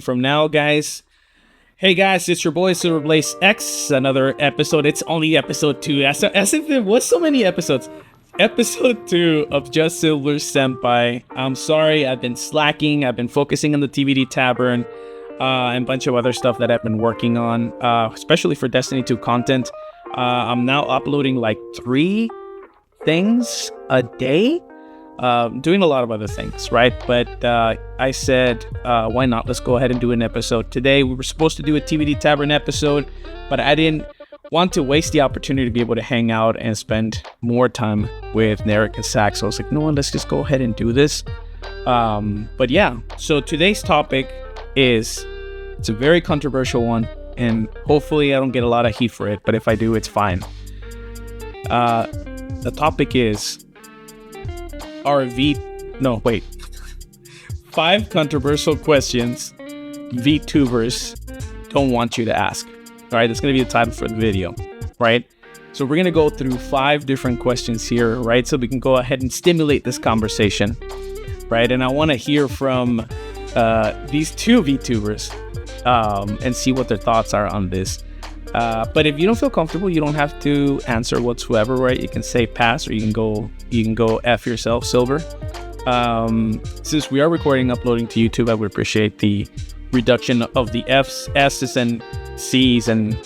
from now, guys. Hey guys, it's your boy Silverblaze X. Another episode. It's only episode 2. As if there was so many episodes. Episode 2 of Just Silver Senpai. I'm sorry, I've been slacking. I've been focusing on the TVD Tavern and a bunch of other stuff that I've been working on, especially for Destiny 2 content. I'm now uploading like 3 things a day. Doing a lot of other things, right? But I said, why not? Let's go ahead and do an episode. Today, we were supposed to do a TVD Tavern episode, but I didn't want to waste the opportunity to be able to hang out and spend more time with Narik and Zac. So I was like, no, let's just go ahead and do this. But yeah, so today's topic it's a very controversial one, and hopefully I don't get a lot of heat for it, but if I do, it's fine. The topic is 5 controversial questions VTubers don't want you to ask. All right, that's going to be the title for the video, right? So we're going to go through 5 different questions here, right? So we can go ahead and stimulate this conversation, right? And I want to hear from these 2 VTubers and see what their thoughts are on this. But if you don't feel comfortable, you don't have to answer whatsoever, right? You can say pass, or you can go F yourself, Silver. Since we are recording, uploading to YouTube, I would appreciate the reduction of the F's, S's, and C's, and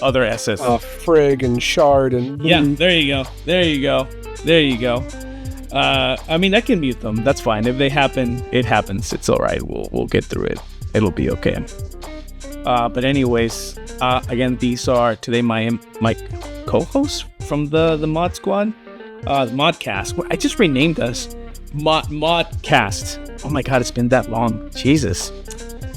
other S's. Frig and shard and... Yeah, there you go. I mean, I can mute them. That's fine. If they happen, it happens. It's all right. We'll get through it. It'll be okay. But anyways, again, these are today my co-hosts from the mod squad, MODCast. I just renamed us MODCast. Oh my god, it's been that long. Jesus.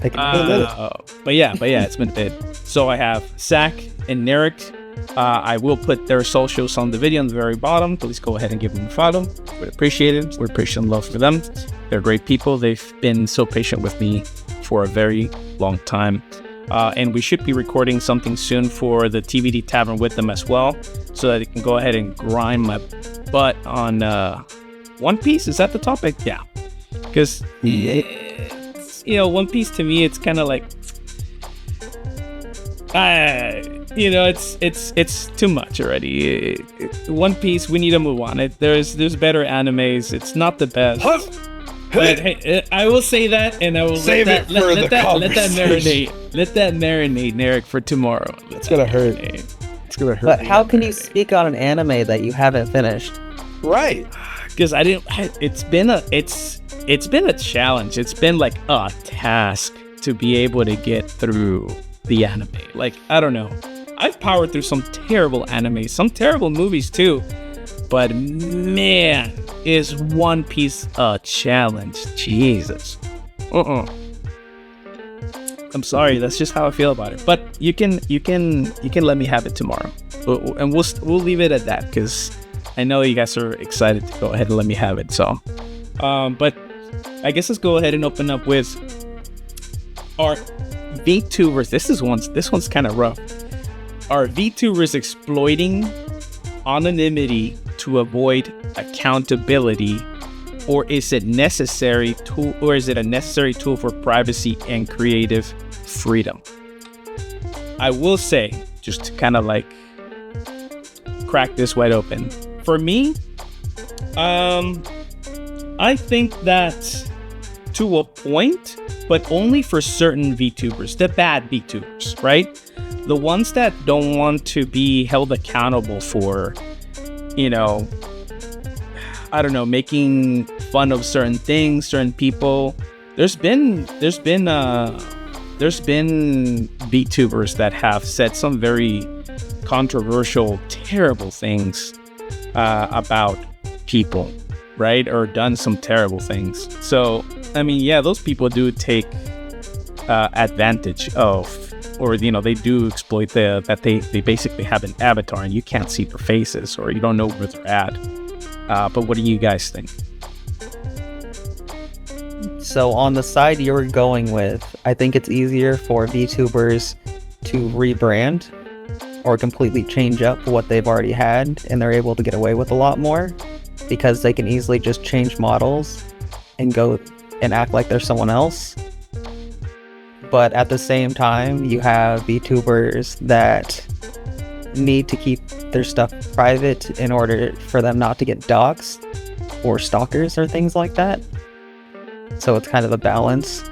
But yeah, it's been a bit. So I have Zac and Narik. I will put their socials on the video on the very bottom. Please go ahead and give them a follow. We'd appreciate it. We're appreciating love for them. They're great people. They've been so patient with me for a very long time. And we should be recording something soon for the TVD Tavern with them as well, so that I can go ahead and grind my butt on One Piece. Is that the topic? Yeah. Because, One Piece to me, it's kind of like, it's too much already. One Piece, we need to move on. There's better animes. It's not the best. But hey, I will say that, and I will save it for the conversation. Let that marinate, Narik, for tomorrow. It's gonna hurt. It's gonna hurt. But how can you speak on an anime that you haven't finished? Right. Because I didn't. It's been a challenge. It's been like a task to be able to get through the anime. Like, I don't know. I've powered through some terrible animes, some terrible movies too. But man, is One Piece a challenge? Jesus. I'm sorry, that's just how I feel about it. But you can let me have it tomorrow, and we'll leave it at that, because I know you guys are excited to go ahead and let me have it. So, but I guess let's go ahead and open up with our VTubers. This one's kind of rough. Are VTubers exploiting anonymity to avoid accountability, or is it a necessary tool for privacy and creative freedom? I will say, just to kind of like crack this wide open, for me, I think that to a point, but only for certain VTubers, the bad VTubers, right? The ones that don't want to be held accountable for, I don't know, making fun of certain things, certain people. There's been VTubers that have said some very controversial, terrible things about people, right? Or done some terrible things. So, I mean, yeah, those people do take advantage of, or they do exploit that they basically have an avatar and you can't see their faces, or you don't know where they're at. But what do you guys think? So on the side you're going with, I think it's easier for VTubers to rebrand or completely change up what they've already had, and they're able to get away with a lot more because they can easily just change models and go and act like they're someone else. but at the same time, you have VTubers that need to keep their stuff private in order for them not to get doxxed or stalkers or things like that. So it's kind of a balance.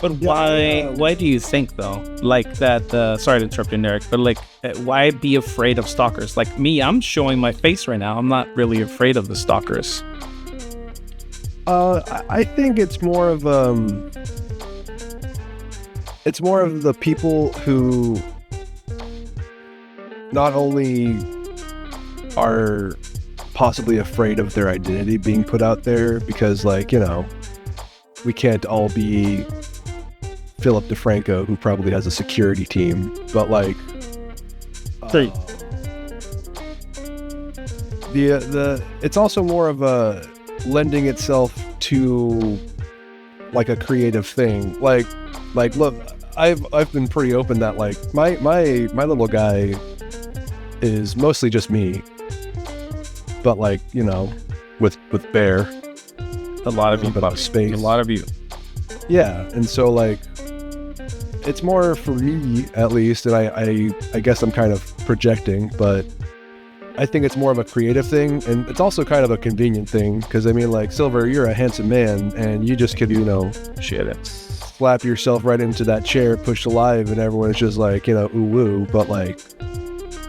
But why do you think though, like that? Sorry to interrupt you, Narik, but like, why be afraid of stalkers? Like me, I'm showing my face right now. I'm not really afraid of the stalkers. I think it's more of the people who not only are possibly afraid of their identity being put out there, because like, you know, we can't all be Philip DeFranco, who probably has a security team, but like it's also more of a lending itself to like a creative thing. Like look, I've been pretty open that like my little guy is mostly just me, but like, you know, with Bear, A lot of you, bit of space. A lot of you. Yeah, and so like it's more for me at least, and I guess I'm kind of projecting, but I think it's more of a creative thing, and it's also kind of a convenient thing, because I mean, like, Silver, you're a handsome man, and you just could, you know, slap yourself right into that chair, push alive, and everyone's just like, you know, ooh woo. But like,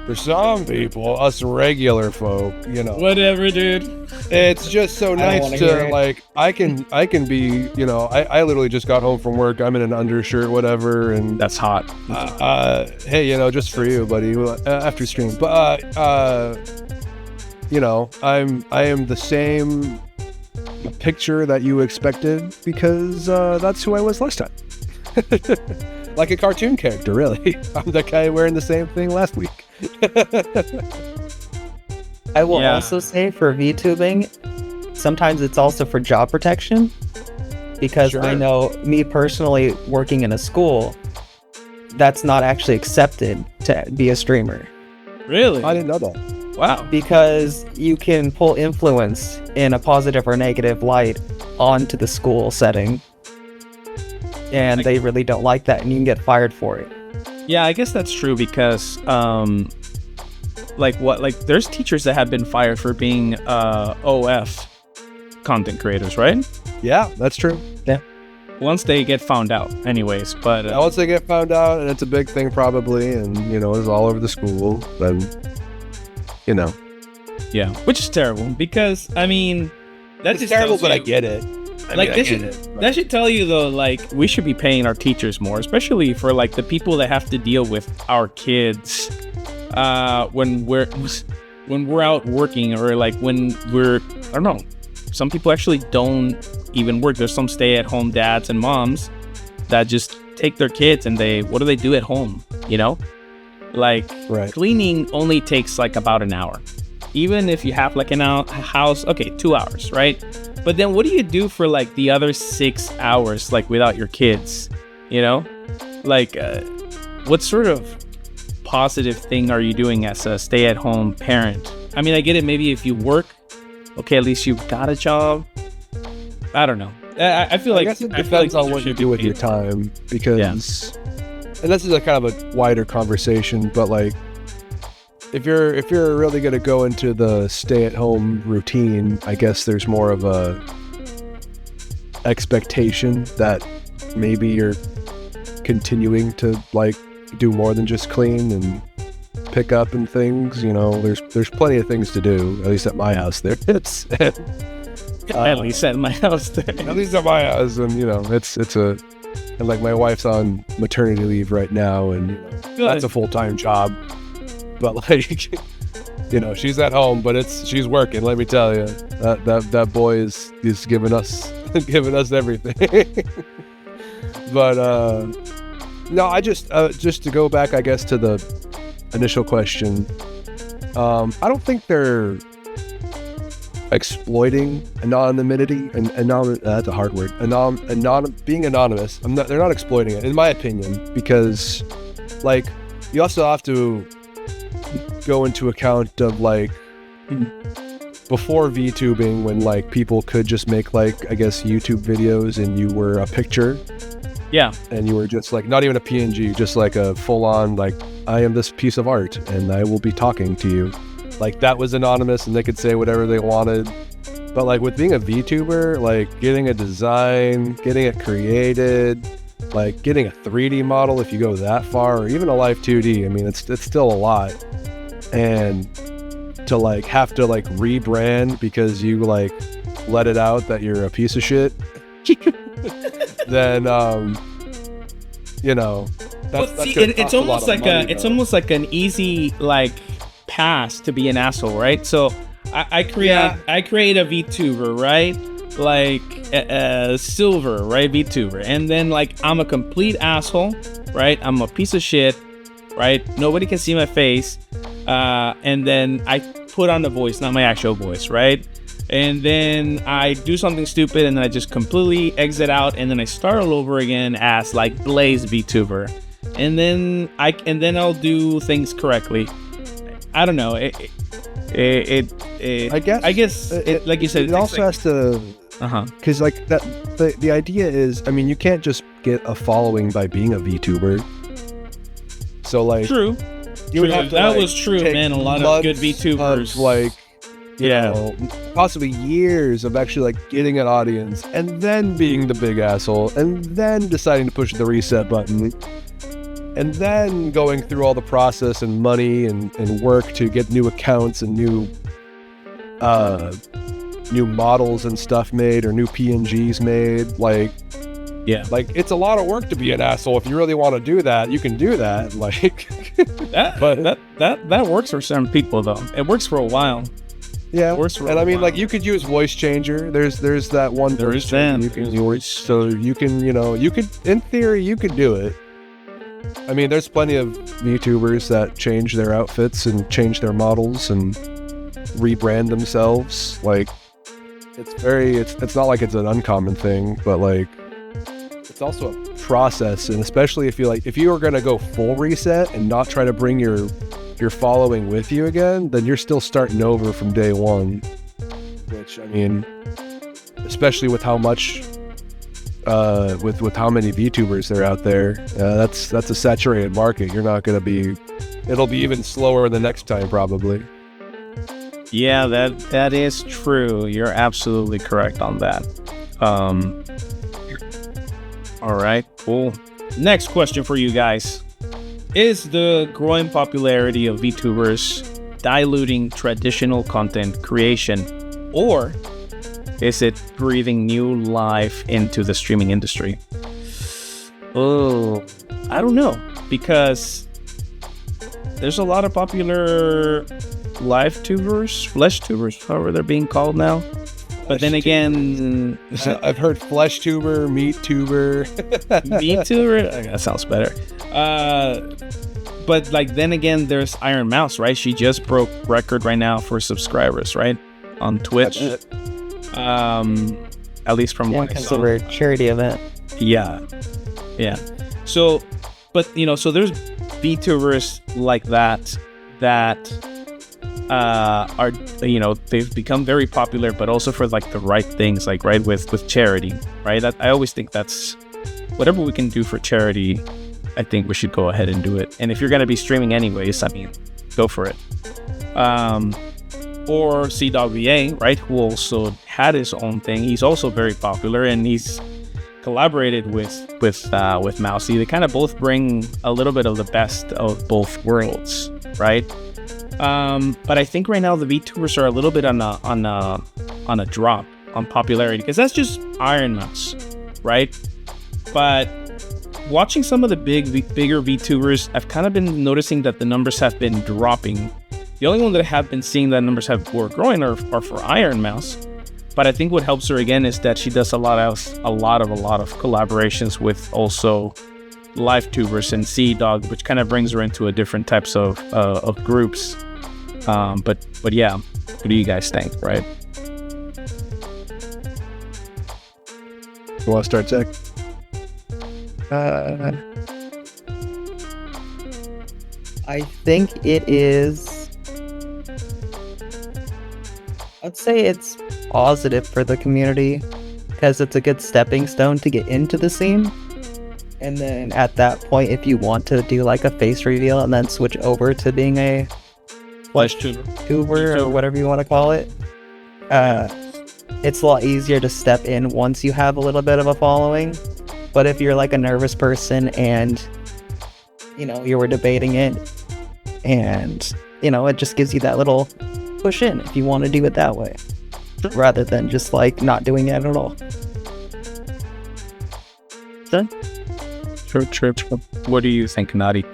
for some people, us regular folk, you know, Whatever, dude. it's just so nice wanna hear to it. like, I can be, you know, I literally just got home from work, I'm in an undershirt, whatever, and That's hot. hey, you know, just for you, buddy, after stream. But you know, I am the same picture that you expected, because that's who I was last time. Like a cartoon character, really. I'm the guy wearing the same thing last week. I will Yeah. also say for VTubing, sometimes it's also for job protection, because I Sure. know me personally working in a school, that's not actually accepted to be a streamer, Really? I didn't know that. Wow. because you can pull influence in a positive or negative light onto the school setting, and they really don't like that, and you can get fired for it. Yeah, I guess that's true, because like there's teachers that have been fired for being OF content creators, right? Yeah, that's true. Once they get found out, anyways. But Once they get found out, and it's a big thing probably, and you know, it's all over the school, then you know, yeah, which is terrible, because I mean, that's it's terrible, but I get it. Like, that should tell you though, like, we should be paying our teachers more, especially for like the people that have to deal with our kids when we're out working, or like when we're, I don't know, some people actually don't even work. There's some stay-at-home dads and moms that just take their kids and what do they do at home, you know? Like, Right. cleaning only takes like about an hour. Even if you have like a house, okay, 2 hours, right? But then what do you do for like the other 6 hours, like without your kids, you know? Like, what sort of positive thing are you doing as a stay-at-home parent? I mean, I get it, maybe if you work, okay, at least you've got a job. I don't know. I feel I like guess it I feel depends like on what you should do be with your paid. time, because, and this is a kind of a wider conversation, but like, if you're really gonna go into the stay-at-home routine, I guess there's more of a expectation that maybe you're continuing to like do more than just clean and pick up and things. You know, there's plenty of things to do. At least at my house, there it's. At least at my house there. At least at my house, and you know, it's a, and like my wife's on maternity leave right now, and you know, that's a full-time job. But like, you know, she's at home, but she's working. Let me tell you, that boy is giving us everything. But no, I just to go back, I guess, to the initial question. I don't think they're exploiting anonymity, and that's a hard word. Being anonymous. They're not exploiting it, in my opinion, because like, you also have to go into account of like, before VTubing, when like people could just make like, I guess, YouTube videos and you were a picture, Yeah. and you were just like not even a PNG, just like a full-on like I am this piece of art and I will be talking to you. Like that was anonymous and they could say whatever they wanted. But like with being a VTuber, like getting a design, getting it created, like getting a 3D model if you go that far, or even a live 2D, I mean it's still a lot. And to like have to like rebrand because you like let it out that you're a piece of shit, then you know it's almost like it's almost like an easy like pass to be an asshole, right? So I create a VTuber, right? Like a silver, right? VTuber, and then like I'm a complete asshole, right? I'm a piece of shit, right? Nobody can see my face, and then I put on the voice, not my actual voice, right? And then I do something stupid, and then I just completely exit out, and then I start all over again as like Blaze VTuber, and then I'll do things correctly. I don't know. I guess like you said, it also has to. Because like that, the idea is, I mean, you can't just get a following by being a VTuber. So like, true. You would have to, that like, was true, man. A lot of good VTubers, like, you know, possibly years of actually like getting an audience, and then being the big asshole, and then deciding to push the reset button, and then going through all the process and money and work to get new accounts and new models and stuff made, or new PNGs made. Like, yeah, like it's a lot of work to be an asshole. If you really want to do that, you can do that. Like, that works for some people though. It works for a while. Yeah, and I mean, like, you could use voice changer. There's that one. There is that. You can use, so you can, you could, in theory, you could do it. I mean, there's plenty of VTubers that change their outfits and change their models and rebrand themselves. Like, it's not like it's an uncommon thing, but like, it's also a process. And especially if you are gonna go full reset and not try to bring your following with you again, then you're still starting over from day one. Which, I mean, especially with how much with how many VTubers there are out there, that's a saturated market. You're not gonna be, it'll be even slower the next time probably. Yeah, that is true. You're absolutely correct on that. All right, cool. Next question for you guys. Is the growing popularity of VTubers diluting traditional content creation, or is it breathing new life into the streaming industry? Oh, I don't know, because there's a lot of popular live tubers, flesh tubers, however they're being called now. But then again, I've heard flesh tuber, meat tuber. Meat tuber? That sounds better. But like, then again, there's Iron Mouse, right? She just broke record right now for subscribers, right? On Twitch. At least from what I saw. Over a charity event. Yeah. So, but so there's VTubers like that are, they've become very popular, but also for like the right things, like right with charity, right? I always think that's whatever we can do for charity. I think we should go ahead and do it. And if you're going to be streaming anyways, I mean, go for it. Or CWA, right? Who also had his own thing. He's also very popular, and he's collaborated with Mousy. They kind of both bring a little bit of the best of both worlds, right? But I think right now the VTubers are a little bit on a drop on popularity, because that's just Iron Mouse, right? But watching some of the bigger VTubers, I've kind of been noticing that the numbers have been dropping. The only one that I have been seeing that numbers were growing are for Iron Mouse. But I think what helps her again is that she does a lot of collaborations with also live tubers and C-Dog, which kind of brings her into a different types of groups. But yeah, what do you guys think, right? You want to start, Zac? I think it is, I'd say it's positive for the community, because it's a good stepping stone to get into the scene. And then at that point, if you want to do like a face reveal and then switch over to being a tuber or whatever you want to call it, it's a lot easier to step in once you have a little bit of a following. But if you're like a nervous person and, you know, you were debating it and, you know, it just gives you that little push in if you want to do it that way, rather than just like not doing it at all. Done? True. What do you think, Narik?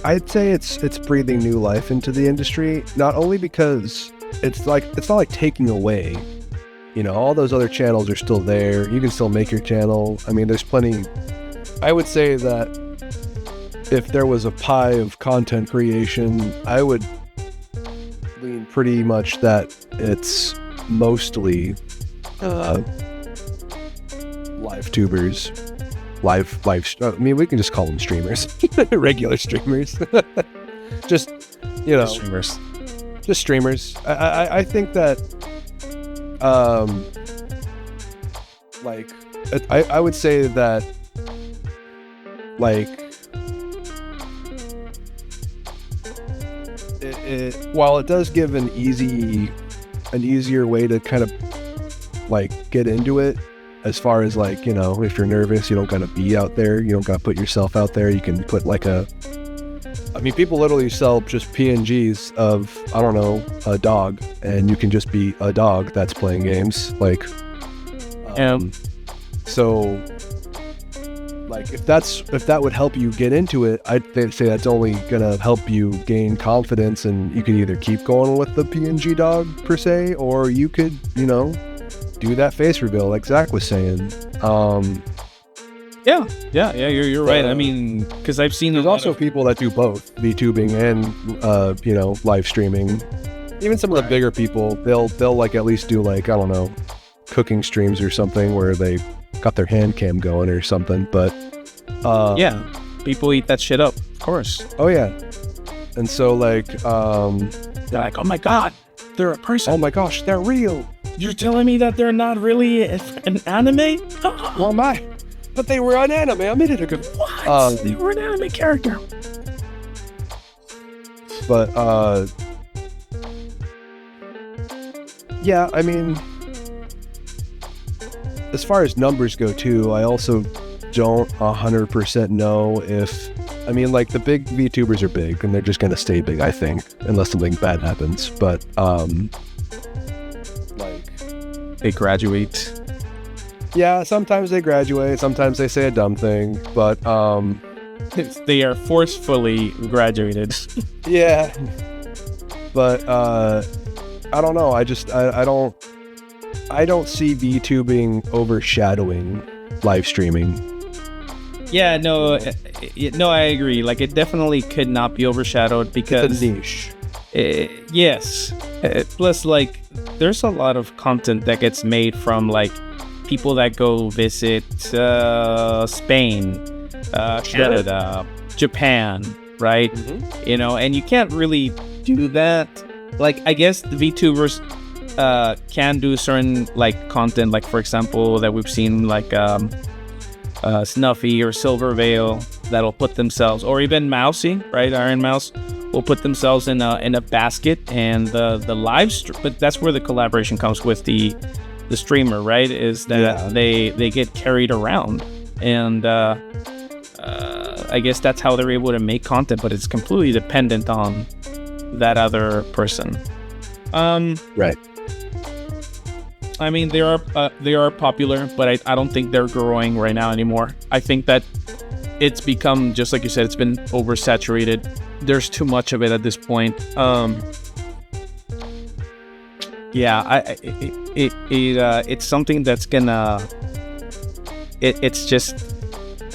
I'd say it's breathing new life into the industry, not only because it's not like taking away, you know, all those other channels are still there. You can still make your channel. I mean, there's plenty. I would say that if there was a pie of content creation, I would lean pretty much that it's mostly live tubers, I mean, we can just call them streamers, regular streamers. Just, you know, just streamers. I think that, like, I would say that, like, while it does give an easier way to kind of like get into it, as far as like, you know, if you're nervous, you don't gotta be out there, you don't gotta put yourself out there. You can put like I mean, people literally sell just PNGs of, I don't know, a dog, and you can just be a dog that's playing games. Like, so, like, if that would help you get into it, I'd say that's only gonna help you gain confidence, and you can either keep going with the PNG dog per se, or you could, you know, do that face reveal like Zac was saying. Yeah, you're right. I mean, because I've seen there's also people that do both VTubing and you know, live streaming. Even some of the bigger people, they'll like at least do like, I don't know, cooking streams or something where they got their hand cam going or something. But yeah, people eat that shit up, of course. Oh yeah. And so like they're like, oh my god, they're a person. Oh my gosh, they're real. You're telling me that they're not really an anime? Oh my, but they were on anime a minute ago. What? They were an anime character. But yeah, I mean, as far as numbers go too, I also don't 100% know if, I mean, like, the big VTubers are big and they're just gonna stay big, I think, unless something bad happens. But like, they graduate. Yeah, sometimes they graduate, sometimes they say a dumb thing, but they are forcefully graduated. Yeah, but I don't know. I don't see VTubing overshadowing live streaming. Yeah, no, I agree. Like, it definitely could not be overshadowed because it's a niche. Yes. Plus, like, there's a lot of content that gets made from like people that go visit Spain, Canada, Japan, right? Mm-hmm. You know, and you can't really do that. Like, I guess the VTubers can do certain like content, like for example that we've seen like Snuffy or Silver Veil that'll put themselves, or even Mousy, right? Iron Mouse will put themselves in a basket, and the live but that's where the collaboration comes with the streamer, right? Is that they get carried around, and I guess that's how they're able to make content, but it's completely dependent on that other person. Right. I mean, they are popular, but I don't think they're growing right now anymore. I think that it's become, just like you said, it's been oversaturated. There's too much of it at this point. Yeah, it's something that's gonna. It's just.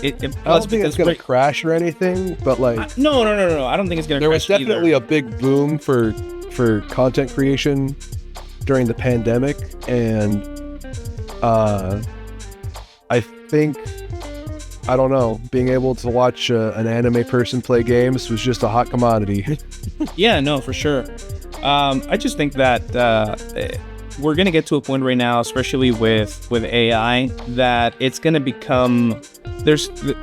I don't think it's gonna crash or anything, but like. No. I don't think it's gonna. There crash was definitely either. a big boom for content creation during the pandemic, and I think, I don't know, being able to watch an anime person play games was just a hot commodity. Yeah, no, for sure. I just think that we're gonna get to a point right now, especially with AI, that it's gonna become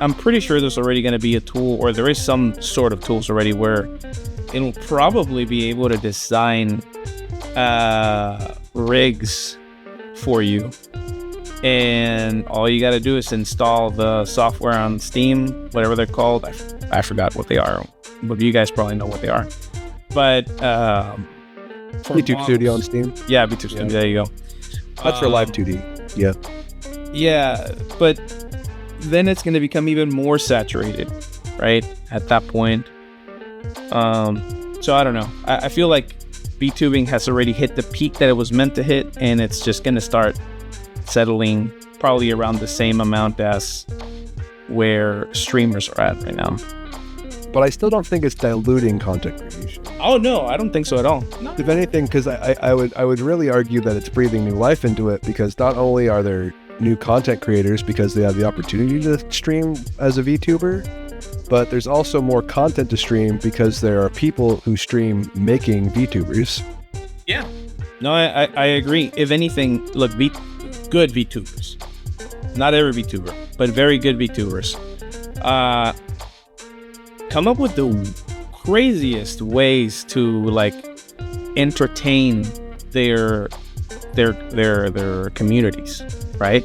I'm pretty sure there's already gonna be a tool, or there is some sort of tools already where it'll probably be able to design rigs for you, and all you got to do is install the software on Steam, whatever they're called. I forgot what they are, but you guys probably know what they are. But VTube Studio on Steam. Yeah, VTube Studio. There you go. That's for live 2D. Yeah. Yeah, but then it's going to become even more saturated, right? At that point. So I don't know. I feel like VTubing has already hit the peak that it was meant to hit, and it's just going to start settling probably around the same amount as where streamers are at right now. But I still don't think it's diluting content creation. Oh no, I don't think so at all. No. If anything, because I would really argue that it's breathing new life into it, because not only are there new content creators because they have the opportunity to stream as a VTuber, but there's also more content to stream because there are people who stream making VTubers. Yeah. No, I agree. If anything, look, good VTubers. Not every VTuber, but very good VTubers. Come up with the craziest ways to like entertain their communities, right?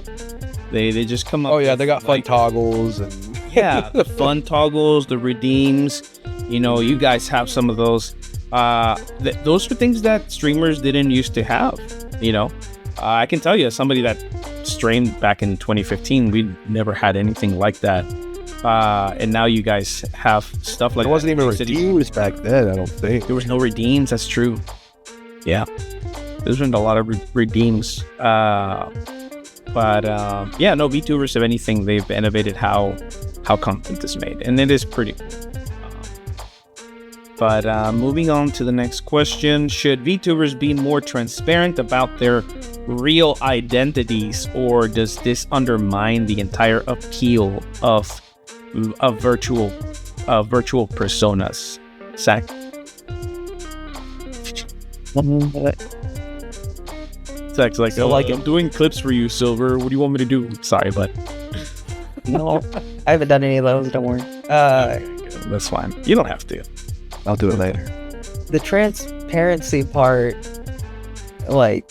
They just come up. Oh yeah, they got fun toggles and yeah, the fun toggles, the redeems. You know, you guys have some of those. Those are things that streamers didn't used to have. You know, I can tell you, as somebody that streamed back in 2015, we never had anything like that. And now you guys have stuff like there wasn't even redeems back then. I don't think there was no redeems. That's true. Yeah, there's been a lot of redeems. But yeah, no, VTubers, if anything, they've innovated how content is made, and it is pretty cool. But moving on to the next question: should VTubers be more transparent about their real identities, or does this undermine the entire appeal of virtual personas? Zac? Zach's like, oh, I'm doing clips for you, Silver. What do you want me to do? Sorry, but no, I haven't done any of those. Don't worry. Okay, that's fine. You don't have to. I'll do it later. The transparency part, like,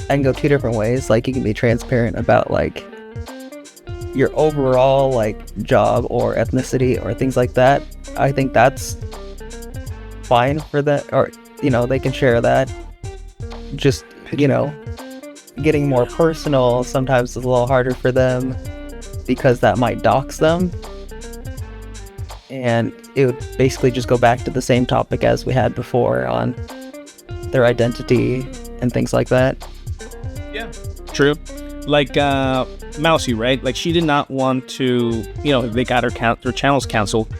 I can go two different ways. Like, you can be transparent about like your overall like job or ethnicity or things like that. I think that's fine for that, or you know, they can share that. Just, you know, getting more personal sometimes is a little harder for them because that might dox them, and it would basically just go back to the same topic as we had before on their identity and things like that. Yeah, true. Like Mousy, right? Like, she did not want to, you know, they got her channels canceled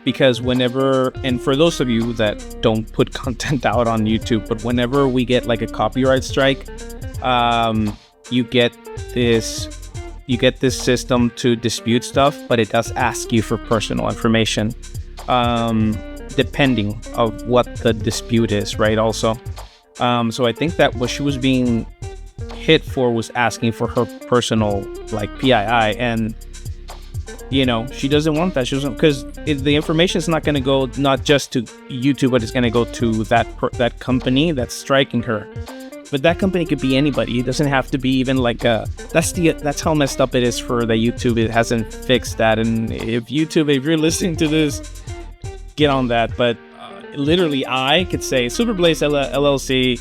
because whenever, and for those of you that don't put content out on YouTube, but whenever we get like a copyright strike, you get this system to dispute stuff, but it does ask you for personal information, depending of what the dispute is, right? Also, so I think that what she was being hit for was asking for her personal like PII, and you know, she doesn't want that. She doesn't, because the information is not going to go not just to YouTube, but it's going to go to that company that's striking her. But that company could be anybody. It doesn't have to be even like that's how messed up it is for the YouTube. It hasn't fixed that. And if you're listening to this, get on that. But literally, I could say Superblaze LLC,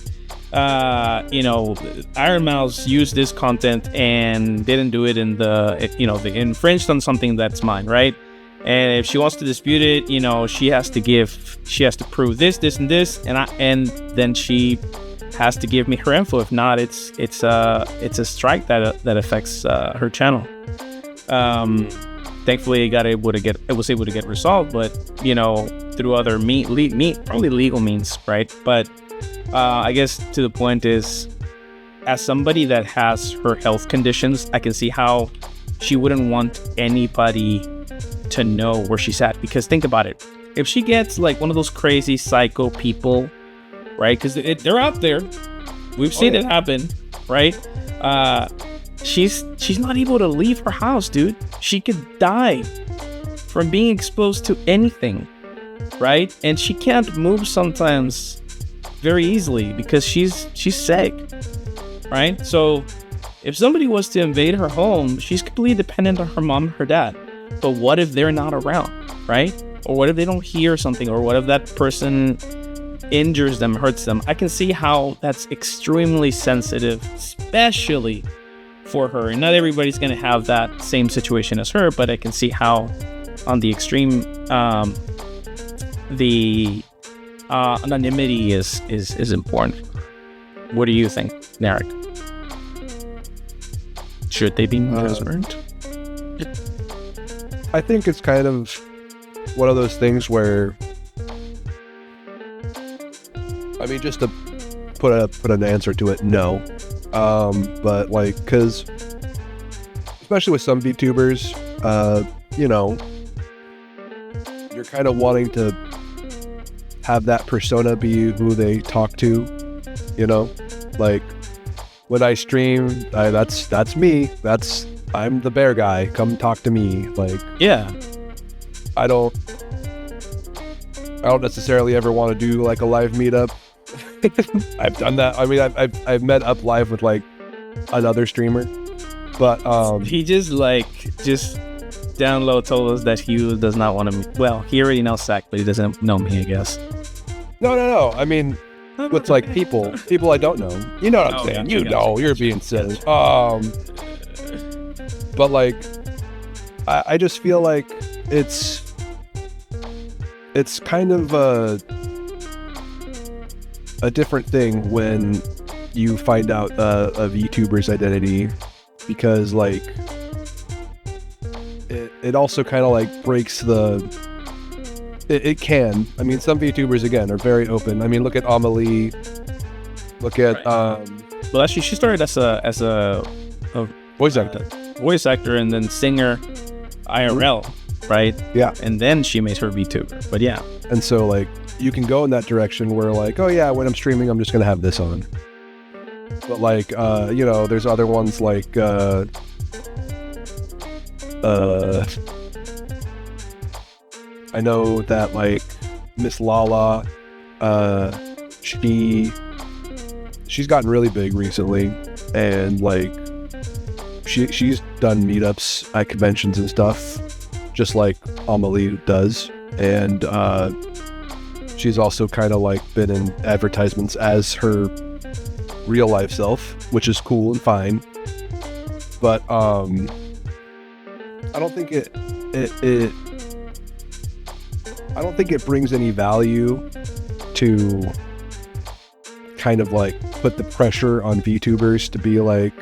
you know, Iron Mouse used this content and didn't do it in they infringed on something that's mine, right? And if she wants to dispute it, you know, she has to prove this, and this, and then she has to give me her info. If not, it's a strike that affects her channel. Thankfully, it was able to get resolved, but you know, through other probably legal means, right? But I guess to the point is, as somebody that has her health conditions, I can see how she wouldn't want anybody to know where she's at. Because think about it, if she gets like one of those crazy psycho people, right? Because they're out there, We've seen it happen, right? She's not able to leave her house, dude. She could die from being exposed to anything, right? And she can't move sometimes very easily because she's sick, right? So if somebody was to invade her home, she's completely dependent on her mom and her dad. But what if they're not around, right? Or what if they don't hear something? Or what if that person injures them, hurts them? I can see how that's extremely sensitive, especially for her. And not everybody's going to have that same situation as her, but I can see how on the extreme, the anonymity is important. What do you think, Narik? Should they be concerned? I think it's kind of one of those things where, I mean, just to put an answer to it, no. But like, because especially with some VTubers, you know, you're kind of wanting to have that persona be who they talk to, you know, like when I stream, that's me. I'm the bear guy. Come talk to me. Like, yeah, I don't necessarily ever want to do like a live meetup. I've done that. I mean, I've met up live with like another streamer, but he just down low told us that he does not want to. Well, he already knows Zac, but he doesn't know me, I guess. No. I mean, with like people I don't know. You know what I'm saying? You know, you're being silly. But like, I just feel like it's kind of a different thing when you find out a VTuber's identity, because like it also kind of like breaks it can. I mean, some VTubers again are very open. I mean, look at Amelie. Look at well, actually, she started as a voice actor and then singer IRL, right? Yeah. And then she made her VTuber. But yeah. And so like you can go in that direction where like, oh yeah, when I'm streaming, I'm just gonna have this on. But like, you know, there's other ones like I know that like Miss Lala, she's gotten really big recently, and like she's done meetups at conventions and stuff, just like Amelie does, and she's also kind of like been in advertisements as her real life self, which is cool and fine. But I don't think I don't think it brings any value to kind of like put the pressure on VTubers to be like,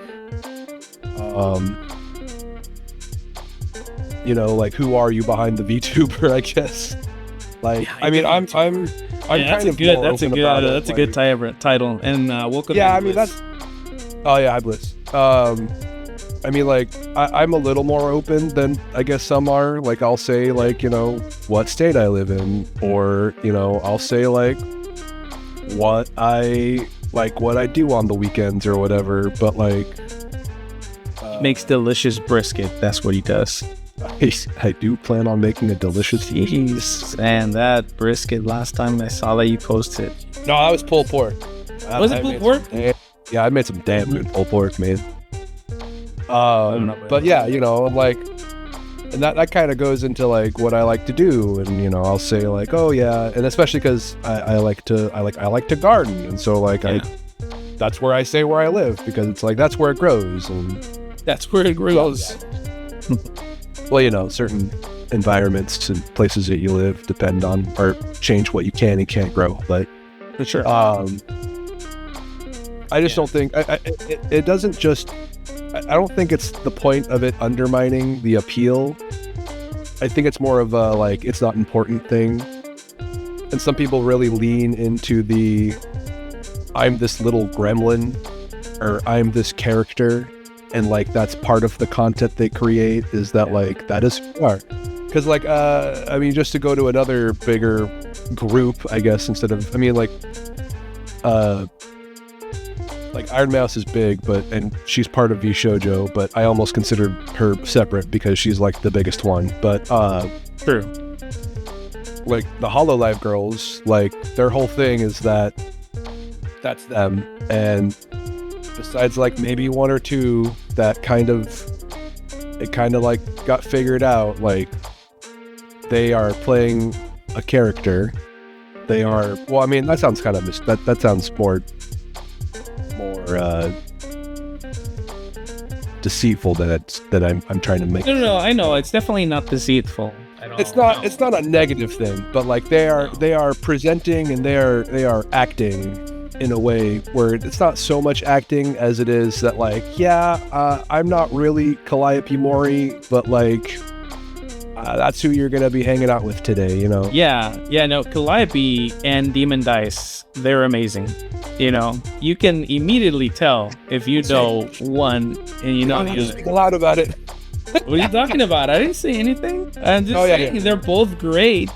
you know, like, who are you behind the VTuber, I guess. Like, yeah, I mean, I'm kind of good. That's a good title. And welcome. Yeah, I mean, that's. Oh yeah, hi Bliss. I mean, like, I'm a little more open than I guess some are. Like, I'll say, like, you know, what state I live in, or, you know, I'll say, like, what I do on the weekends or whatever. But, like, makes delicious brisket. That's what he does. I do plan on making a delicious. Jeez, man, that brisket last time I saw that you posted. No, that was pulled pork. Was it pulled pork? Yeah, I made some damn good pulled pork, man. But yeah, you know, like, and that kind of goes into like what I like to do, and you know, I'll say like, oh yeah, and especially because I like to garden, and so like that's where I say where I live, because it's like that's where it grows, and that's where it grows. Well, you know, certain environments and places that you live depend on or change what you can and can't grow, but for sure. I just don't think it doesn't just. I don't think it's the point of it undermining the appeal. I think it's more of a, like, it's not important thing. And some people really lean into the, I'm this little gremlin, or I'm this character, and like that's part of the content they create, is that like, that is art. Because like, I mean, just to go to another bigger group, I guess, instead of, I mean, like, like Iron Mouse is big, and she's part of VShojo, but I almost consider her separate because she's like the biggest one. But True. like the Hololive girls, like their whole thing is that that's them, and besides like maybe one or two that kind of like got figured out, like they are playing a character. They are, well, I mean, that sounds kind of that sounds more deceitful than I'm trying to make. No, I know it's definitely not deceitful at all. It's not a negative thing, but like they are presenting and they are acting in a way where it's not so much acting as it is that like, I'm not really Calliope Mori, but like that's who you're gonna be hanging out with today, you know? Yeah, no, Calliope and Demon Dice, they're amazing. You know, you can immediately tell if you know one and you know I'm not speaking loud about it. What are you talking about? I didn't say anything. I'm just saying they're both great.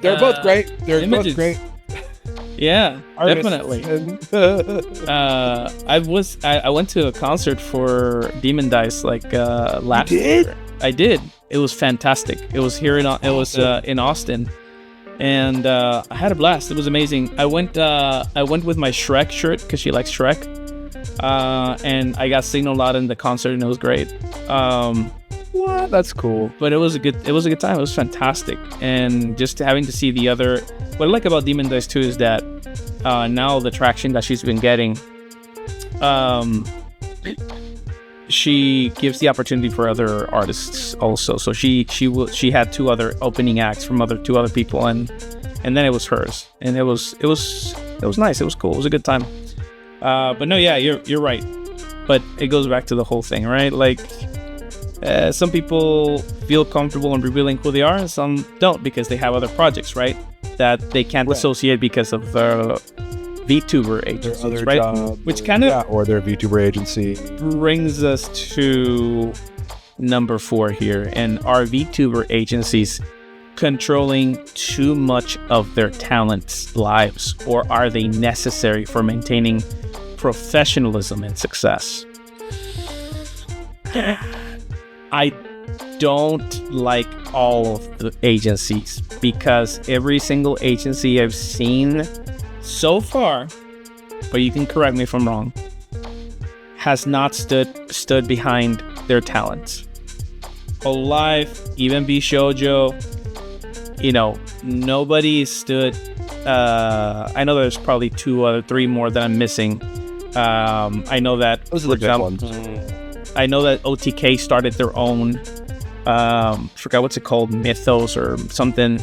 They're both great. They're images. both great. Yeah, Artists. definitely. I went to a concert for Demon Dice like last year. I did. It was fantastic. It was here in Austin, and I had a blast. It was amazing. I went with my Shrek shirt because she likes Shrek, and I got signaled out in the concert, and it was great. What? That's cool. But it was a good time. It was fantastic, and just having to see the other. What I like about Demon Dice too is that now the traction that she's been getting, she gives the opportunity for other artists also. So she had two other opening acts from two other people, and then it was hers, and it was nice. It was cool. It was a good time. But no, yeah, you're right. But it goes back to the whole thing, right? Like. Some people feel comfortable in revealing who they are, and some don't because they have other projects, right? That they can't associate because of the VTuber agencies, right? Jobs, which kind of or their VTuber agency brings us to number 4 here, and are VTuber agencies controlling too much of their talents' lives, or are they necessary for maintaining professionalism and success? I don't like all of the agencies because every single agency I've seen so far, but you can correct me if I'm wrong, has not stood behind their talents. Hololive, even VShojo, you know, nobody stood. I know there's probably 3 more that I'm missing. I know that those are the good ones. I know that OTK started their own, forgot what's it called, Mythos or something.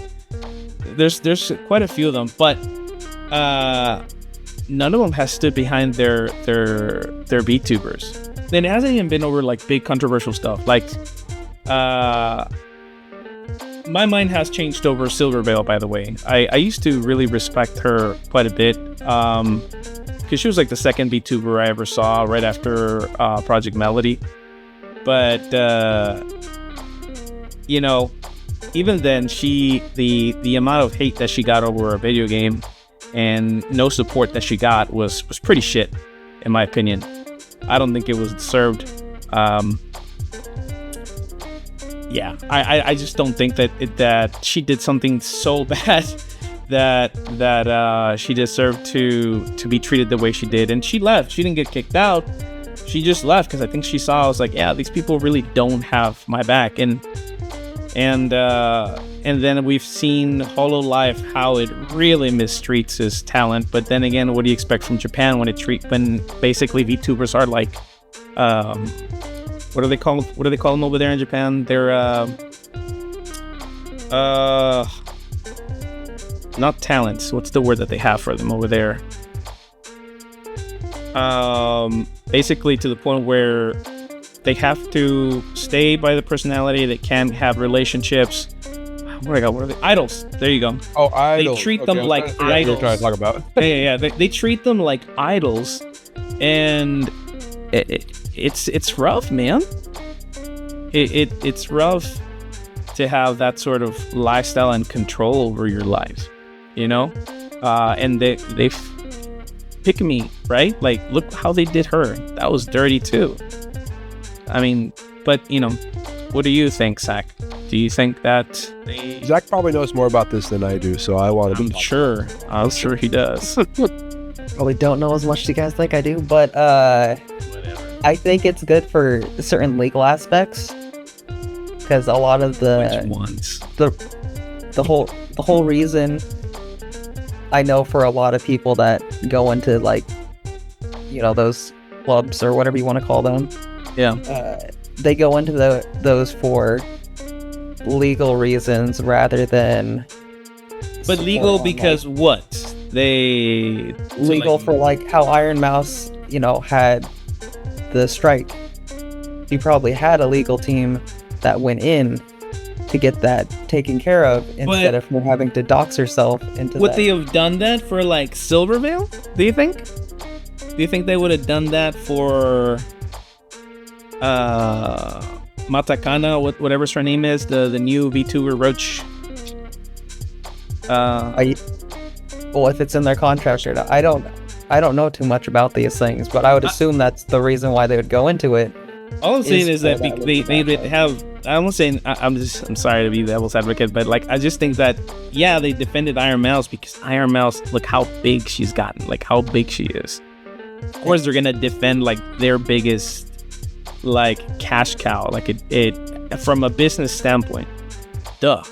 There's quite a few of them, but none of them has stood behind their VTubers. Then it hasn't even been over like big controversial stuff. Like, my mind has changed over Silverveil, by the way. I used to really respect her quite a bit. Because she was like the second VTuber I ever saw right after Project Melody. But, you know, even then, the amount of hate that she got over a video game and no support that she got was pretty shit, in my opinion. I don't think it was deserved. Yeah, I just don't think that she did something so bad that she deserved to be treated the way she did. And she left. She didn't get kicked out. She just left because I think she saw, I was like, yeah, these people really don't have my back. And then we've seen Hololive, how it really mistreats his talent. But then again, what do you expect from Japan when basically VTubers are like, what do they call them over there in Japan? They're not talents. What's the word that they have for them over there? Basically to the point where they have to stay by the personality. They can't have relationships. What are they? Idols. There you go. Oh, idols. They treat them like idols. You're trying to talk about. Yeah. They treat them like idols, and it's rough, man. It's rough to have that sort of lifestyle and control over your life, you know. And pick me, right? Like, look how they did her. That was dirty too. I mean, but what do you think, Zac? Do you think that Zac probably knows more about this than I do, so I want to be I'm sure he does. Probably don't know as much as you guys think I do, but I think it's good for certain legal aspects, because a lot of Which ones? the whole reason I know for a lot of people that go into like those clubs or whatever you want to call them, they go into those for legal reasons rather than legal because what they legal for like how Iron Mouse had the strike. He probably had a legal team that went in to get that taken care of instead of her having to dox herself into would they have done that for like Silvervale, do you think they would have done that for Matakana, whatever's her name is, the new VTuber Roach? Well, if it's in their contract or not, I don't know too much about these things, but I would assume that's the reason why they would go into it. All I'm saying is that they have. I'm saying I'm sorry to be the devil's advocate, but like I just think that they defended Iron Mouse because Iron Mouse, look how big she's gotten, like how big she is. Of course, they're gonna defend like their biggest like cash cow, like it from a business standpoint. Duh.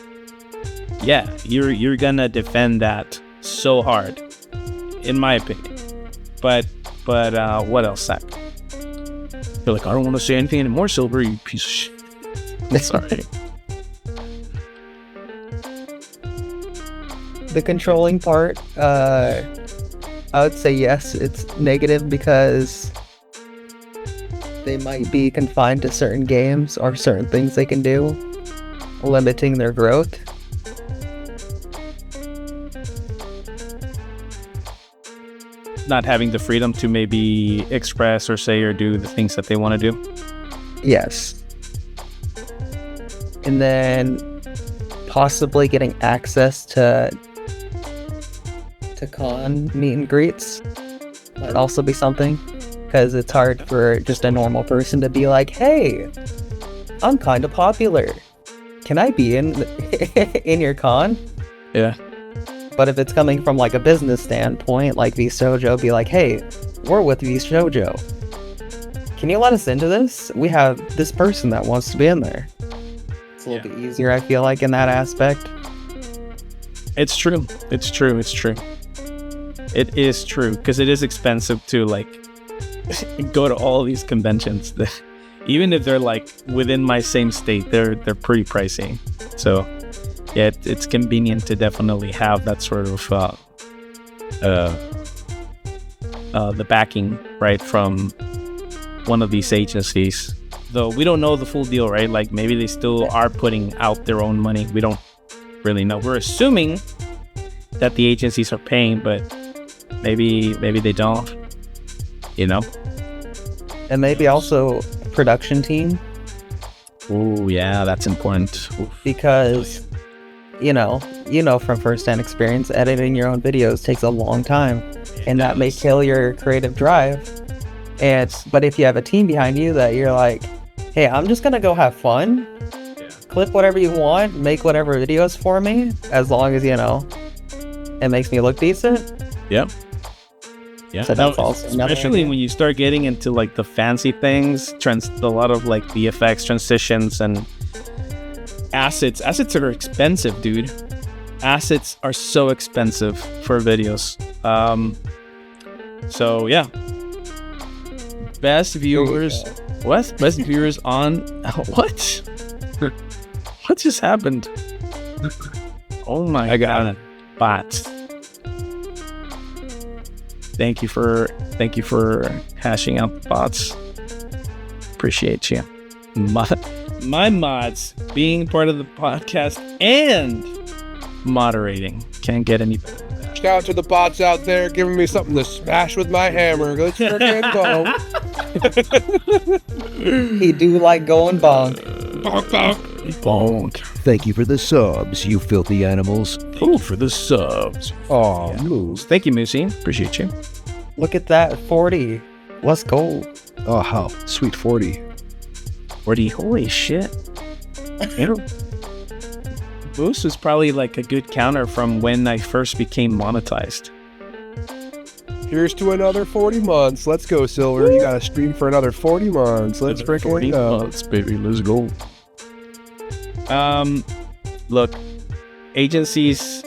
Yeah, you're gonna defend that so hard, in my opinion. But what else, Zac? You're like, I don't want to say anything anymore, Silver, you piece of shit. Sorry. The controlling part, I would say yes, it's negative because they might be confined to certain games or certain things they can do, limiting their growth. Not having the freedom to maybe express or say or do the things that they want to do. Yes. And then possibly getting access to con meet and greets might also be something, because it's hard for just a normal person to be like, hey, I'm kind of popular, can I be in in your con? Yeah. But if it's coming from like a business standpoint, like VShojo, be like, hey, we're with VShojo, can you let us into this? We have this person that wants to be in there. It's a little bit easier, I feel like, in that aspect. It's true. It is true, because it is expensive to like go to all these conventions. Even if they're like within my same state, they're pretty pricey. So yeah, it's convenient to definitely have that sort of the backing, right, from one of these agencies. Though we don't know the full deal, right? Like maybe they still are putting out their own money. We don't really know. We're assuming that the agencies are paying, but maybe they don't. And maybe also production team. Oh yeah, that's important. Oof. Because you know from first-hand experience, editing your own videos takes a long time, and that may kill your creative drive. But if you have a team behind you that you're like, hey, I'm just gonna go have fun, clip whatever you want, make whatever videos for me, as long as it makes me look decent. Yep. Yeah, so that's also especially when you start getting into like the fancy things, a lot of like VFX transitions and assets. Assets are expensive, dude. Assets are so expensive for videos. So yeah, best viewers. What? Best viewers on what? What just happened? Oh my god, bots. Thank you for hashing out the bots. Appreciate you. My mods being part of the podcast and moderating. Can't get any better than that. Shout out to the bots out there giving me something to smash with my hammer. Let's freaking go. He do like going bonk. Bonk, bonk. Bonk. Thank you for the subs, you filthy animals. Oh, for the subs. Oh, Moose. Thank you, Moosey. Appreciate you. Look at that, 40. Let's go. Oh, how sweet 40. 40, holy shit. Boost was probably like a good counter from when I first became monetized. Here's to another 40 months. Let's go, Silver. You gotta stream for another 40 months. Let's freaking 40 go. months, baby. Let's go. Look, agencies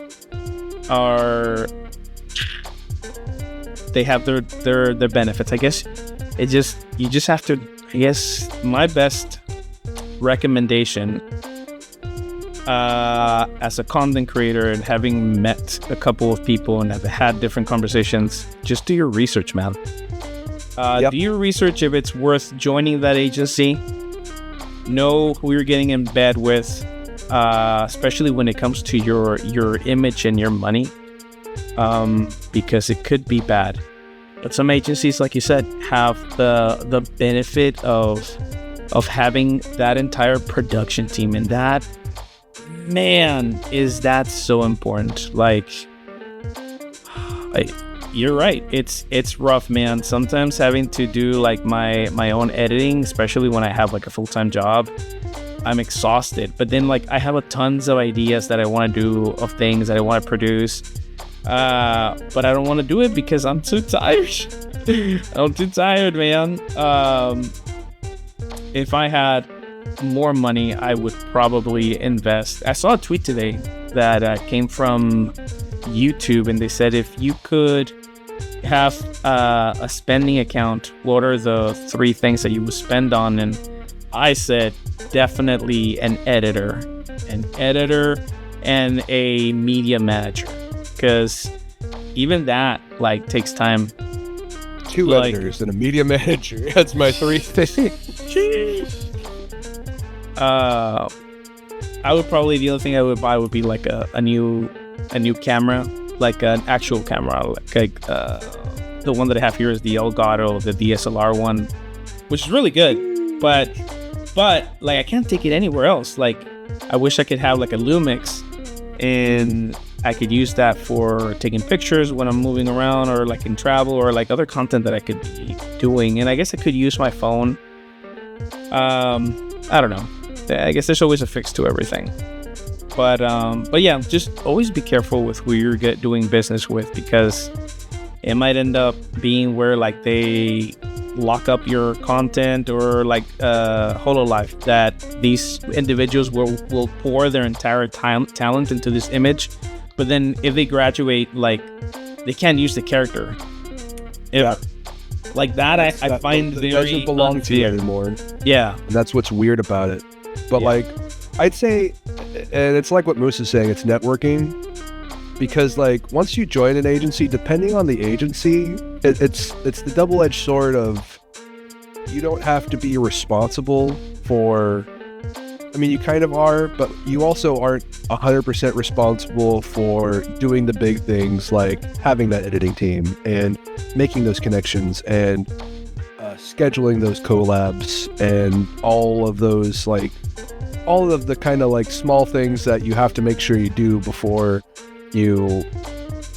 are, they have their benefits. I guess you just have to, I guess my best recommendation as a content creator and having met a couple of people and have had different conversations, just do your research, man. Do your research if it's worth joining that agency. Know who you're getting in bed with, especially when it comes to your image and your money, because it could be bad. But some agencies, like you said, have the benefit of having that entire production team, and that, man, is that so important. Like, you're right, it's rough, man. Sometimes having to do like my own editing, especially when I have like a full-time job, I'm exhausted. But then like I have tons of ideas that I want to do, of things that I want to produce, but I don't want to do it because I'm too tired. I'm too tired, man. If I had more money, I would probably invest. I saw a tweet today that came from YouTube, and they said if you could have a spending account, what are the 3 things that you would spend on? And I said definitely an editor and a media manager, because even that like takes time. 2 editors and a media manager. That's my 3 things. I would probably, the only thing I would buy would be like a new camera, like an actual camera, like the one that I have here is the Elgato, the DSLR one, which is really good, but like I can't take it anywhere else. Like I wish I could have like a Lumix, and I could use that for taking pictures when I'm moving around, or like in travel, or like other content that I could be doing. And I guess I could use my phone. I don't know. I guess there's always a fix to everything. But yeah, just always be careful with who you're doing business with, because it might end up being where like they lock up your content, or like HoloLive, that these individuals will pour their entire talent into this image, but then if they graduate, like they can't use the character. Like that, I find it very doesn't belong unfair. to you anymore. Yeah, And that's what's weird about it. But like, I'd say, and it's like what Moose is saying, it's networking. Because like once you join an agency, depending on the agency, it's the double-edged sword of, you don't have to be responsible for, I mean, you kind of are, but you also aren't 100% responsible for doing the big things, like having that editing team and making those connections and scheduling those collabs and all of those, like all of the kind of like small things that you have to make sure you do before you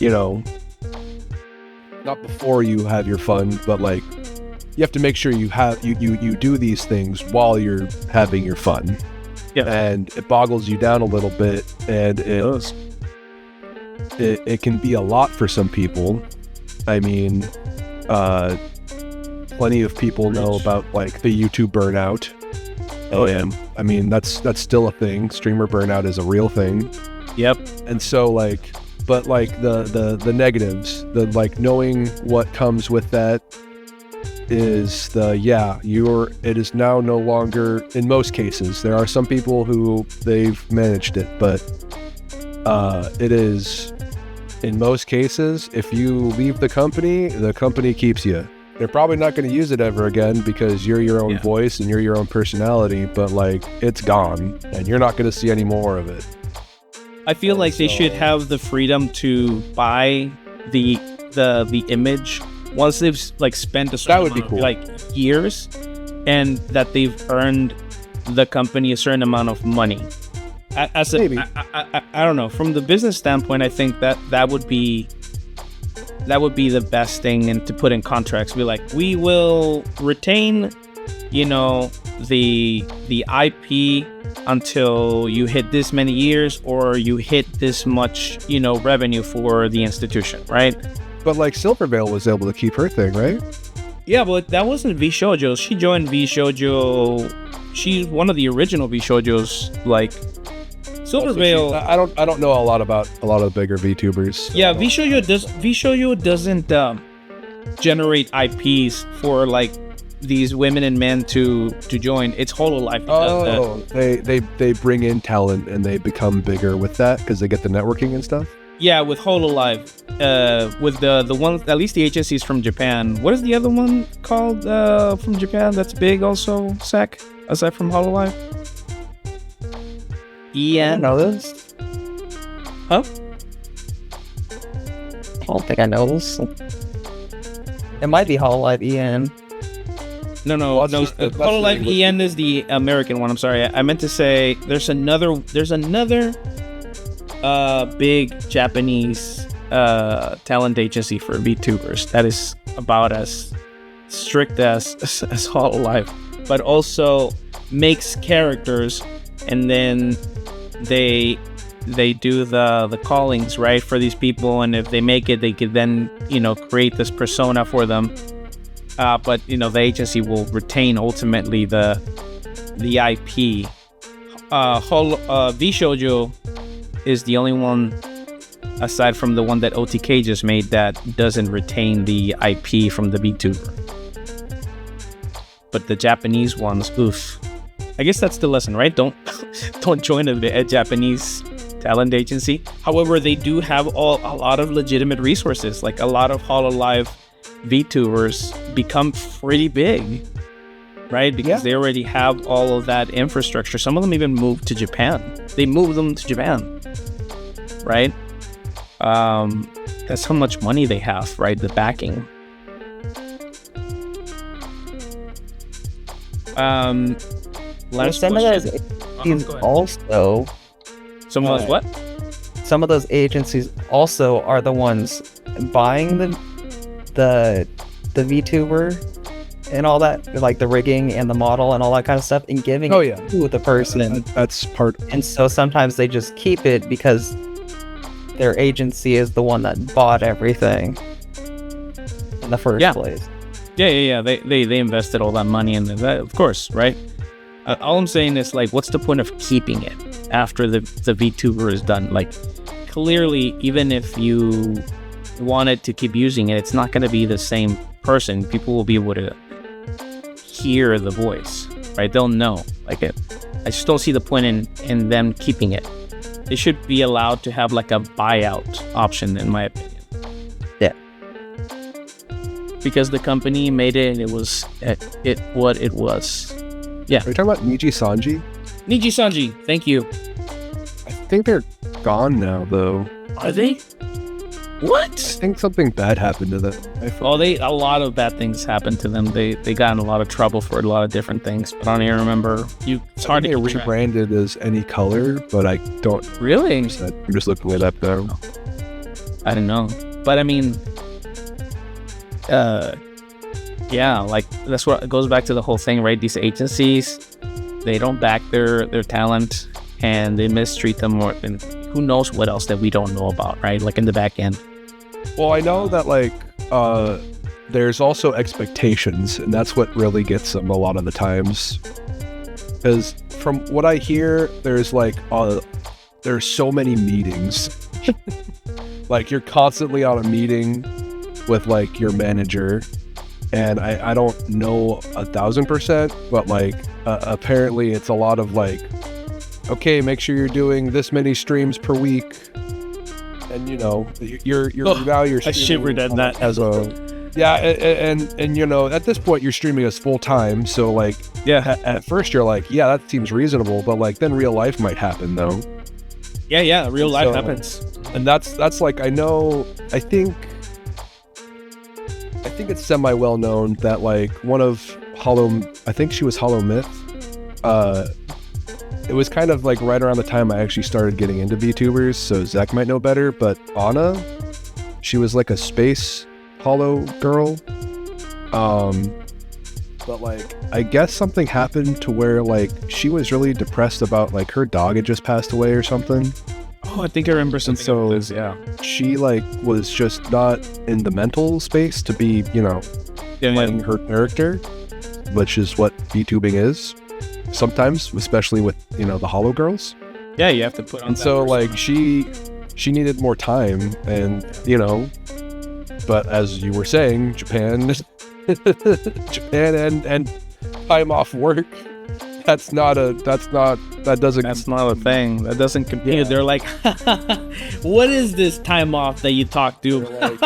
know, not before you have your fun, but like you have to make sure you have you do these things while you're having your fun. Yeah. And it boggles you down a little bit, and it can be a lot for some people. I mean, plenty of people know about like the YouTube burnout. Oh yeah. I mean, that's still a thing. Streamer burnout is a real thing. Yep. And so like, but like the negatives, the like knowing what comes with that is it is now no longer, in most cases. There are some people who they've managed it, but it is, in most cases, if you leave the company keeps you. They're probably not going to use it ever again because you're your own voice and you're your own personality, but like it's gone and you're not going to see any more of it. I feel like they should have the freedom to buy the image once they've like spent a certain That would be cool. like years, and that they've earned the company a certain amount of money. Maybe. I don't know. From the business standpoint, I think that would be that would be the best thing, and to put in contracts, be like, we will retain, the IP until you hit this many years, or you hit this much, revenue for the institution, right? But like Silverveil was able to keep her thing, right? Yeah, but that wasn't V Shoujo. She joined V Shoujo. She's one of the original V Shoujos, like Silverveil. I don't know a lot about a lot of the bigger VTubers. So. Yeah, V Shoujo doesn't generate IPs for like these women and men to join. It's Hololive. Oh, they bring in talent and they become bigger with that because they get the networking and stuff. Yeah, with Hololive, with the ones, at least the agencies from Japan. What is the other one called from Japan that's big also, Zac, aside from Hololive? I know this. Huh? I don't think I know this. It might be Hololive EN. No. Hololive EN is the American one. I'm sorry. I meant to say there's another big Japanese talent agency for VTubers that is about as strict as Hololive, but also makes characters, and then they do the callings, right, for these people, and if they make it, they could then create this persona for them. But the agency will retain ultimately the IP. V Shoujo is the only one, aside from the one that OTK just made, that doesn't retain the IP from the VTuber. But the Japanese ones, oof. I guess that's the lesson, right? Don't join a Japanese talent agency. However, they do have a lot of legitimate resources. Like a lot of Hololive VTubers become pretty big, right? Because they already have all of that infrastructure. Some of them even moved to Japan. They moved them to Japan, right? That's how much money they have, right? The backing. Some of those agencies also. Some of those what? Some of those agencies also are the ones buying the VTuber and all that, like the rigging and the model and all that kind of stuff, and giving it to the person. That's part. And so sometimes they just keep it because their agency is the one that bought everything in the first place. Yeah. They invested all that money in that, of course, right? All I'm saying is, like, what's the point of keeping it after the VTuber is done? Like, clearly, even if you wanted to keep using it, it's not going to be the same person. People will be able to hear the voice, right? They'll know. Like, I just don't see the point in them keeping it. They should be allowed to have like a buyout option, in my opinion. Yeah. Because the company made it, and it was what it was. Yeah. Are you talking about Niji Sanji? Niji Sanji, thank you. I think they're gone now, though. Are they? What? I think something bad happened to them. A lot of bad things happened to them. They got in a lot of trouble for a lot of different things, but I don't even remember. It's hard to keep track. They rebranded as Any Color, but I don't. Really? I'm just looking it up now. I don't know, but I mean, yeah, like that's what it goes back to the whole thing, right? These agencies, they don't back their talent, and they mistreat them more than who knows what else that we don't know about, right? Like in the back end. Well, I know that like there's also expectations, and that's what really gets them a lot of the times. Because from what I hear, there's so many meetings. Like you're constantly on a meeting with like your manager, and I don't know 1,000%, but like apparently it's a lot of like, okay, make sure you're doing this many streams per week, and you're now you're. I shivered at that as a. Yeah, and at this point you're streaming as full time, so like at first you're like, yeah, that seems reasonable, but like then real life might happen though. Yeah, real life happens, and that's like I think it's semi well known that like one of I think she was Hollow Myth. It was kind of like right around the time I actually started getting into VTubers, so Zac might know better, but Anna, She was like a space hollow girl. But like, I guess something happened to where like she was really depressed about like her dog had just passed away or something. Oh, I think I remember something. So like this, yeah. She like was just not in the mental space to be, playing her character, which is what VTubing is sometimes, especially with the hollow girls. Yeah, you have to put on. And so like she needed more time, and but as you were saying, Japan and time off work, that's not a thing. That doesn't compute. Yeah. They're like, what is this time off that you talk to? Like,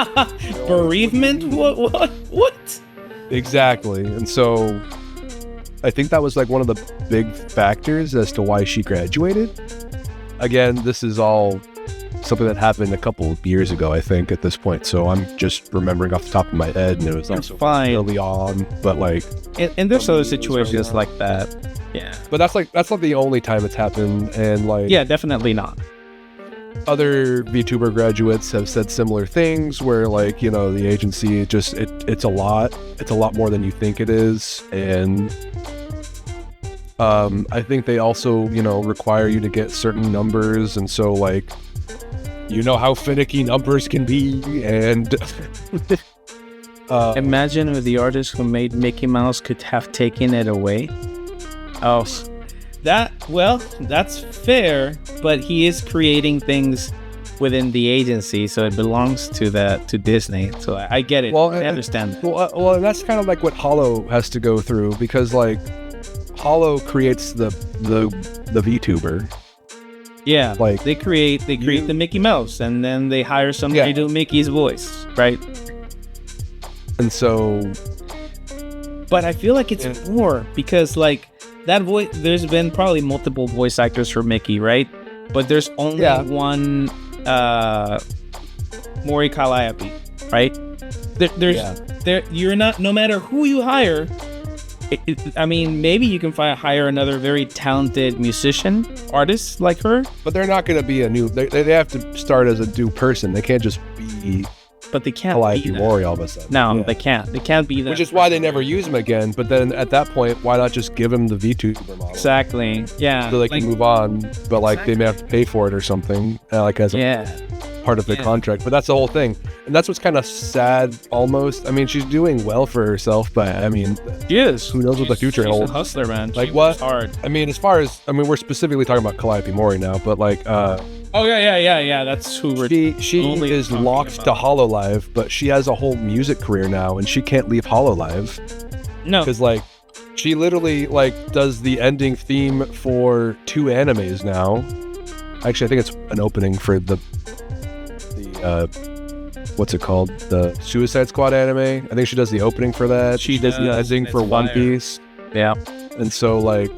bereavement? What? Exactly. And so I think that was like one of the big factors as to why she graduated. Again, this is all something that happened a couple of years ago, I think, at this point. So I'm just remembering off the top of my head, and it was also early on. But like, and there's other situations like that. Yeah. But that's not the only time it's happened, and like, yeah, definitely not. Other VTuber graduates have said similar things where like, the agency it's a lot more than you think it is. And I think they also, require you to get certain numbers, and so like, how finicky numbers can be. And imagine if the artist who made Mickey Mouse could have taken it away. Oh, that's fair, but he is creating things within the agency, so it belongs to Disney. So I get it. Well, I understand that. Well, that's kind of like what Hollow has to go through, because like Hollow creates the VTuber. Yeah, like they create the Mickey Mouse, and then they hire somebody to do Mickey's voice, right? And so, but I feel like it's more because like that voice. There's been probably multiple voice actors for Mickey, right? But there's only one Mori Calliope, right? You're not. No matter who you hire. I mean, maybe you can hire another very talented musician, artist like her. But they're not going to be a new... They have to start as a new person. They can't just be... But they can't be Mori all of a sudden. No, they can't. They can't be that. Which is why they never use him again. But then at that point, why not just give him the VTuber model? Exactly. Yeah. So they can move on. But like, they may have to pay for it or something. Like as a part of the contract. But that's the whole thing. And that's what's kind of sad, almost. I mean, she's doing well for herself, but I mean, she is. Who knows what the future holds? She's a hustler, man. Like, what? Hard. I mean, we're specifically talking about Calliope Mori now, but like, oh yeah. That's who we're. She is locked to Hololive, but she has a whole music career now, and she can't leave Hololive. No, because like, she literally like does the ending theme for 2 animes now. Actually, I think it's an opening for the what's it called? The Suicide Squad anime. I think she does the opening for that. She does the ending for One Piece. Yeah. And so like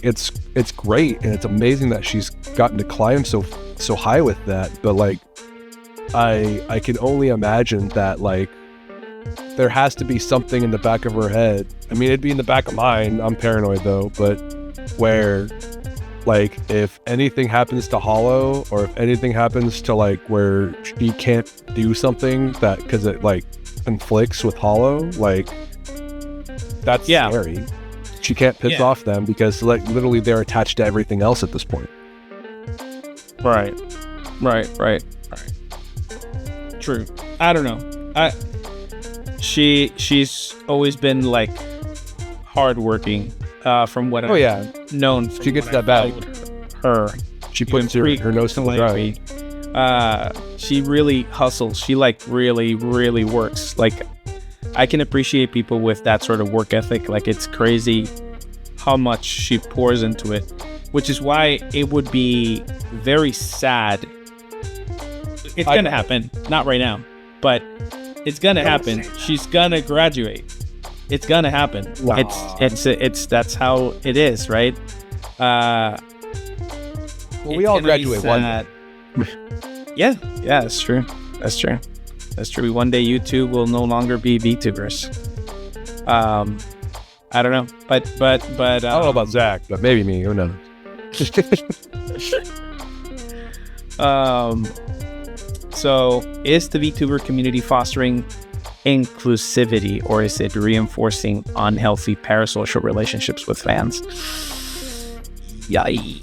it's great, and it's amazing that she's gotten to climb so high with that. But like I can only imagine that like there has to be something in the back of her head. I mean, it'd be in the back of mine. I'm paranoid though, but where like if anything happens to Hollow, or if anything happens to like where she can't do something that because it like conflicts with Hollow, like that's scary. She can't piss off them because like literally they're attached to everything else at this point. Right. True. I don't know. She's always been like hardworking. From what I've known. She gets that back. Her. She puts her nose to the grind. She really hustles. She like really works. Like I can appreciate people with that sort of work ethic. Like it's crazy how much she pours into it, which is why it would be very sad. It's gonna happen. Not right now, but it's gonna happen. She's gonna graduate. It's gonna happen. Wow. It's that's how it is, right? Well, we all graduate one day. Yeah, that's true. One day YouTube will no longer be VTubers. I don't know, but I don't know about Zac, but maybe me. Who knows? So, is the VTuber community fostering inclusivity, or is it reinforcing unhealthy parasocial relationships with fans? Yikes.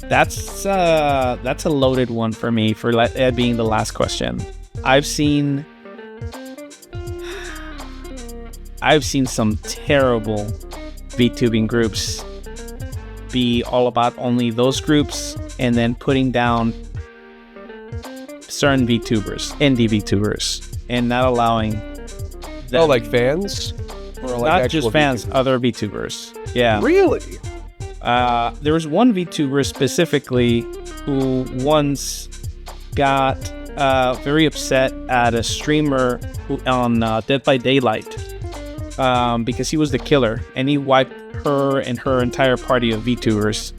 That's a loaded one for me for being the last question. I've seen some terrible VTubing groups be all about only those groups and then putting down certain VTubers, indie VTubers, and not allowing them. Oh, like fans? Or like not just fans, VTubers? other VTubers. Yeah. Really? There was one VTuber specifically who once got very upset at a streamer on Dead by Daylight because he was the killer, and he wiped her and her entire party of VTubers.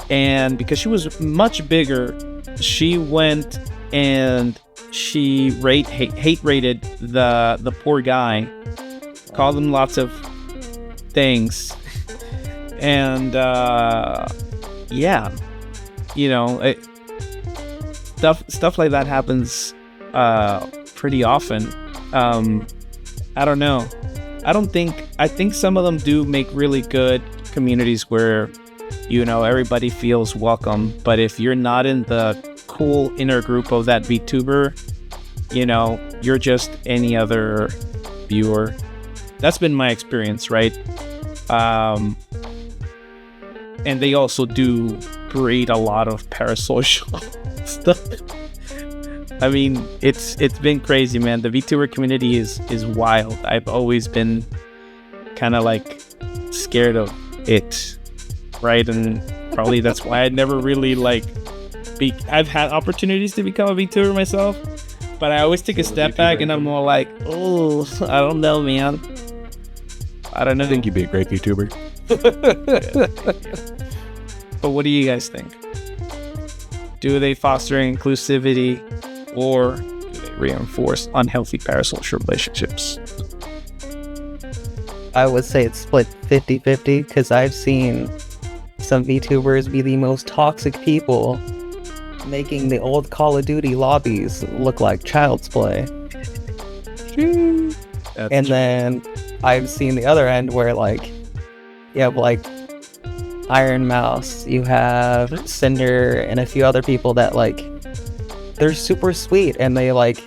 And because she was much bigger, she went and she hate rated the poor guy, called him lots of things. And yeah, you know, stuff like that happens pretty often. I don't know. I think some of them do make really good communities where, you know, everybody feels welcome. But if you're not in the cool inner group of that VTuber, you know, you're just any other viewer. That's been my experience, right? And they also do breed a lot of parasocial stuff. I mean, it's been crazy, man. The VTuber community is wild. I've always been kind of like scared of it, right? And probably that's why I never really I've had opportunities to become a VTuber myself, but I always take a step back and I'm more like, oh, I don't know, man. I don't know. I think you'd be a great VTuber. But what do you guys think? Do they foster inclusivity, or do they reinforce unhealthy parasocial relationships? I would say it's split 50-50 because I've seen some VTubers be the most toxic people, making the old Call of Duty lobbies look like child's play. And then I've seen the other end where, like, you have like Iron Mouse, you have Cinder, and a few other people that, like, they're super sweet and they like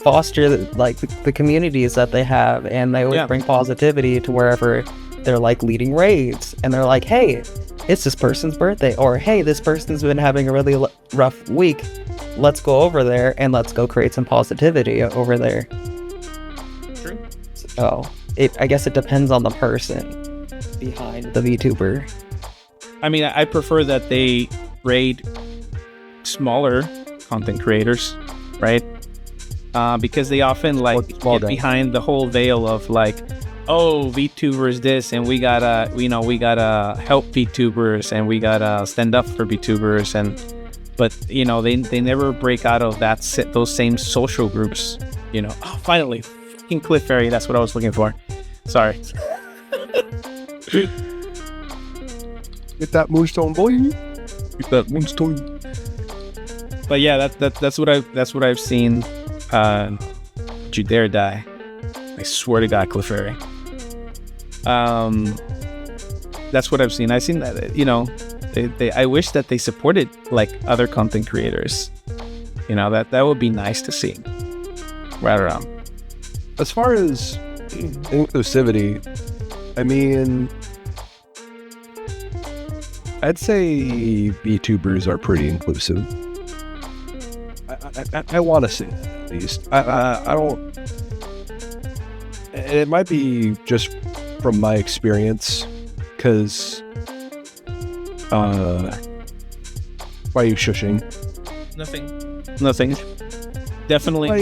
foster the communities that they have, and they always bring positivity to wherever they're like leading raids, and they're like, hey, it's this person's birthday, or hey, this person's been having a really rough week, let's go over there and let's go create some positivity over there. True. So I guess it depends on the person behind the VTuber. I mean, I prefer that they raid smaller content creators, right? Because they often like get behind the whole veil of like, oh, VTubers this, and we gotta help VTubers, and we gotta stand up for VTubers, but you know, they never break out of those same social groups. You know, oh, finally, fucking Cliff Fairy. That's what I was looking for. Sorry. Get that moonstone, boy. Get that moonstone. But yeah, that's what I've seen. Don't you dare die! I swear to God, Clefairy. That's what I've seen. I've seen that, you know, I wish that they supported like other content creators. You know, that would be nice to see. Right around. As far as inclusivity, I mean, I'd say VTubers are pretty inclusive. I want to say that, at least. I don't... And it might be just from my experience, because... why are you shushing? Nothing. Definitely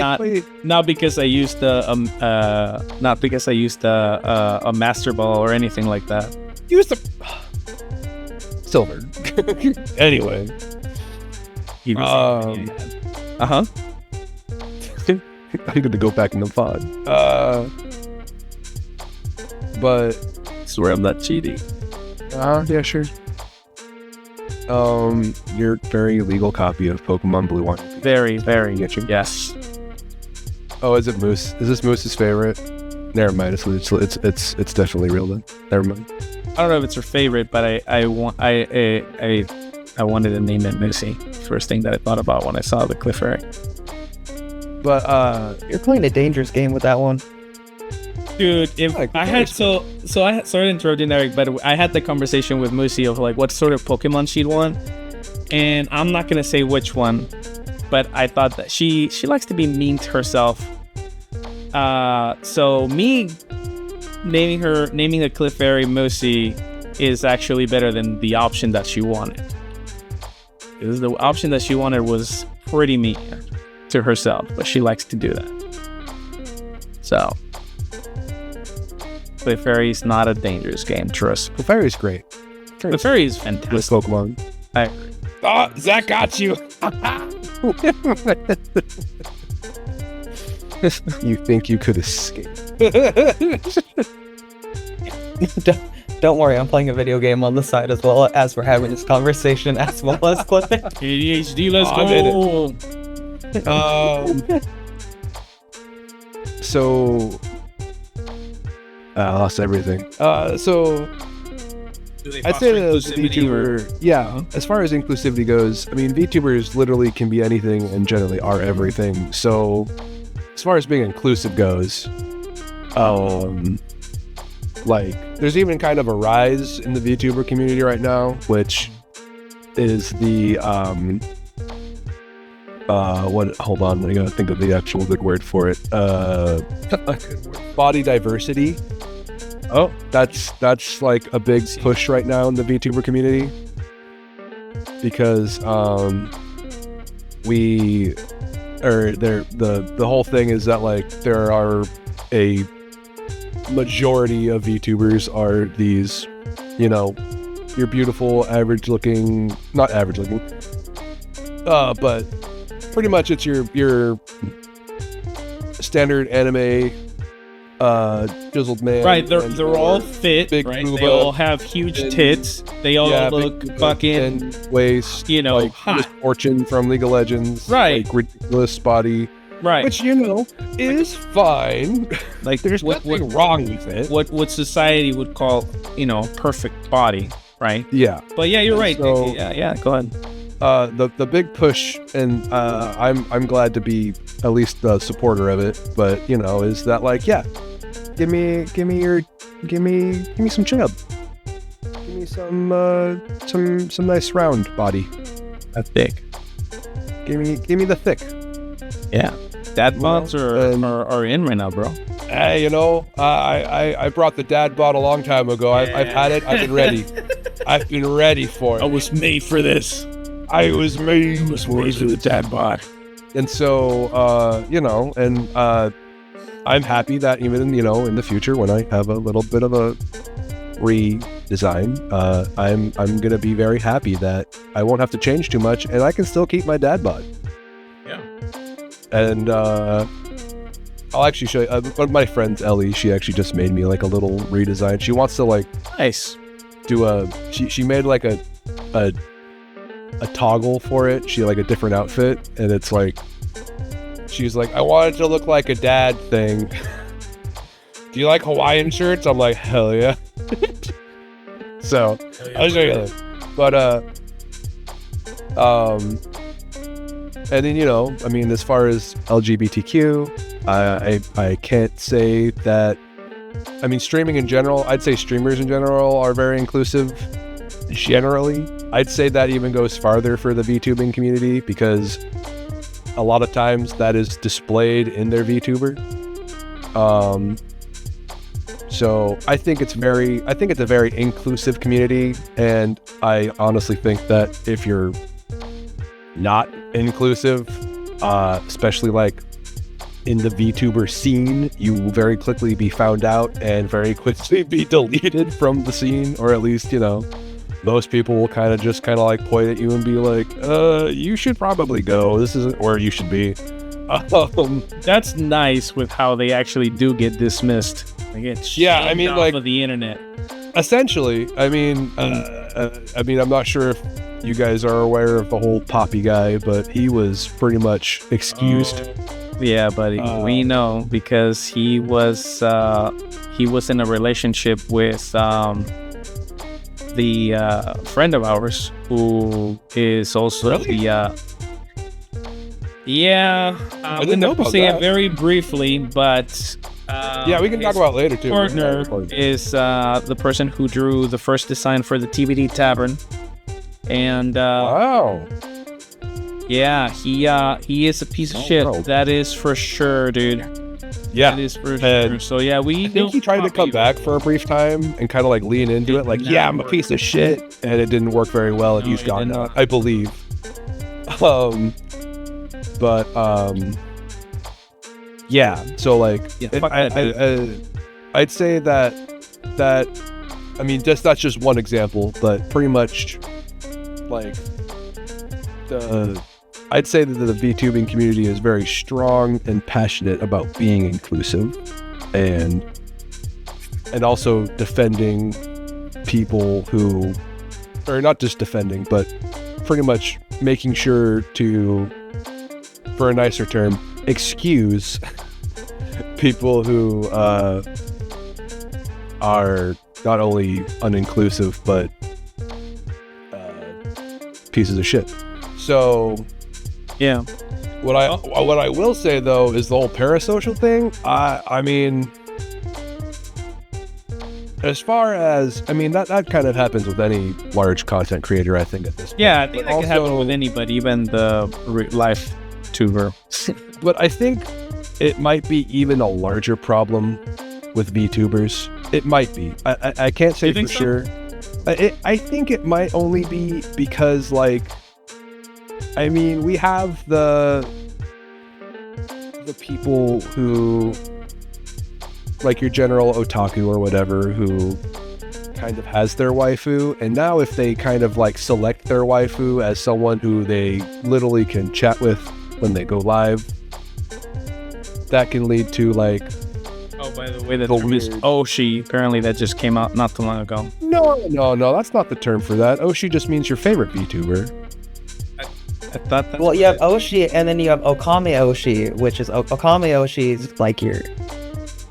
not because I used a master ball or anything like that. Use the... Silver. Anyway. Uh-huh. I need to go back in the pod. But swear I'm not cheating. yeah, sure. Your very legal copy of Pokemon Blue One. Very, very. Getcha. Yes. Oh, is it Moose? Is this Moose's favorite? Never mind. It's definitely real then. Never mind. I don't know if it's her favorite, but I wanted to name it Moosey. First thing that I thought about when I saw the Clefairy. But You're playing a dangerous game with that one. Dude, if Like, I had so I had, sorry to interrupt you, Narik, but I had the conversation with Moosey of like what sort of Pokemon she'd want, and I'm not gonna say which one, but I thought that she likes to be mean to herself. So me naming the Clefairy Moosey is actually better than the option that she wanted. Because the option that she wanted was pretty mean to herself, but she likes to do that. So Clefairy is not a dangerous game, trust. Clefairy is great. Clefairy is With fantastic. Pokemon. I agree. Oh, Zach got you. You think you could escape? Don't worry, I'm playing a video game on the side as well as we're having this conversation as well as Cliffy. ADHD, let's I'm go. So I lost everything. So I'd say that VTuber, yeah, as far as inclusivity goes, I mean, VTubers literally can be anything and generally are everything. So as far as being inclusive goes, like, there's even kind of a rise in the VTuber community right now, which is the, hold on, I gotta think of the actual good word for it. Body diversity. Oh, that's like a big push right now in the VTuber community, because the whole thing is that like there are a majority of VTubers are these, you know, you're beautiful, not average looking, but pretty much it's your standard anime chiseled man. Right, they're all fit, big right? booba, They all have huge tits. They all look big fucking, and waist, you know, like hot. Fortune from League of Legends, Right. Like ridiculous body, Right. which you know is fine. Like There's nothing wrong with it. what society would call, you know, perfect body, right? Yeah. But yeah, you're right. So- yeah, go ahead. The big push, and I'm glad to be at least a supporter of it, but you know, is that like, yeah, give me some chub, give me some nice round body, That's big. give me the thick. Yeah. Dad bods and- are in right now, bro. Hey, you know, I brought the dad bod a long time ago. I've had it. I've been ready. I've been ready for it. I was made for this. I was made For the dad bod. And so, you know, and I'm happy that even, you know, in the future when I have a little bit of a redesign, I'm going to be very happy that I won't have to change too much and I can still keep my dad bod. Yeah. And I'll actually show you, one of my friends, Ellie, she actually just made me like a little redesign. She wants to like Nice. do she made like a toggle for it. She like a different outfit, and it's like, she's like, I want it to look like a dad thing. Do you like Hawaiian shirts? I'm like, hell yeah. So I'll show you that. But and then, you know, I mean, as far as LGBTQ, I can't say that. I mean, streaming in general, I'd say streamers in general are very inclusive. Generally, I'd say that even goes farther for the VTubing community, because a lot of times that is displayed in their VTuber. So I think it's a very inclusive community, and I honestly think that if you're not inclusive, especially like in the VTuber scene, you will very quickly be found out and very quickly be deleted from the scene, or at least, you know, most people will kind of like point at you and be like, you should probably go. This isn't where you should be. That's nice with how they actually do get dismissed. They get Yeah, I mean, off like, of the internet. essentially, I mean, I'm not sure if you guys are aware of the whole Poppy guy, but he was pretty much excused. Yeah, buddy, we know because he was in a relationship with the friend of ours who is also Really? I'm I didn't know about say it that. very briefly, but Yeah, we can talk about it later too. partner is the person who drew the first design for the TBD Tavern, and Wow. yeah, he is a piece of shit. bro. That is for sure, dude. Yeah. That is for And sure. So yeah, we I think he tried to come back for a brief time and kind of like lean into it, like, yeah, I'm a piece of shit, and it didn't work very well, and No, he's it gone did now, not. I believe. Yeah. So like, Yeah, it- fuck that dude. I'd say that I mean, that's just one example, but pretty much like I'd say that the VTubing community is very strong and passionate about being inclusive and also defending people who, or not just defending, but pretty much making sure to, for a nicer term, excuse people who are not only uninclusive but pieces of shit. So Yeah. what I will say though is the whole parasocial thing. I mean, as far as that kind of happens with any large content creator, I think at this point. Yeah, I think But that can happen also- with anybody, even the life tuber. But I think it might be even a larger problem with VTubers. It might be. I can't say You for think so? sure. I think it might only be because, like, I mean, we have the people who, like your general otaku or whatever, who kind of has their waifu, and now if they kind of like select their waifu as someone who they literally can chat with when they go live, that can lead to like Oh, by the way, that The term is weird- Oshi. Apparently, that just came out not too long ago. no, that's not the term for that. Oshi just means your favorite VTuber. I thought that. Well, you have Oshi, and then you have Okame Oshi, which is Okame Oshi is like your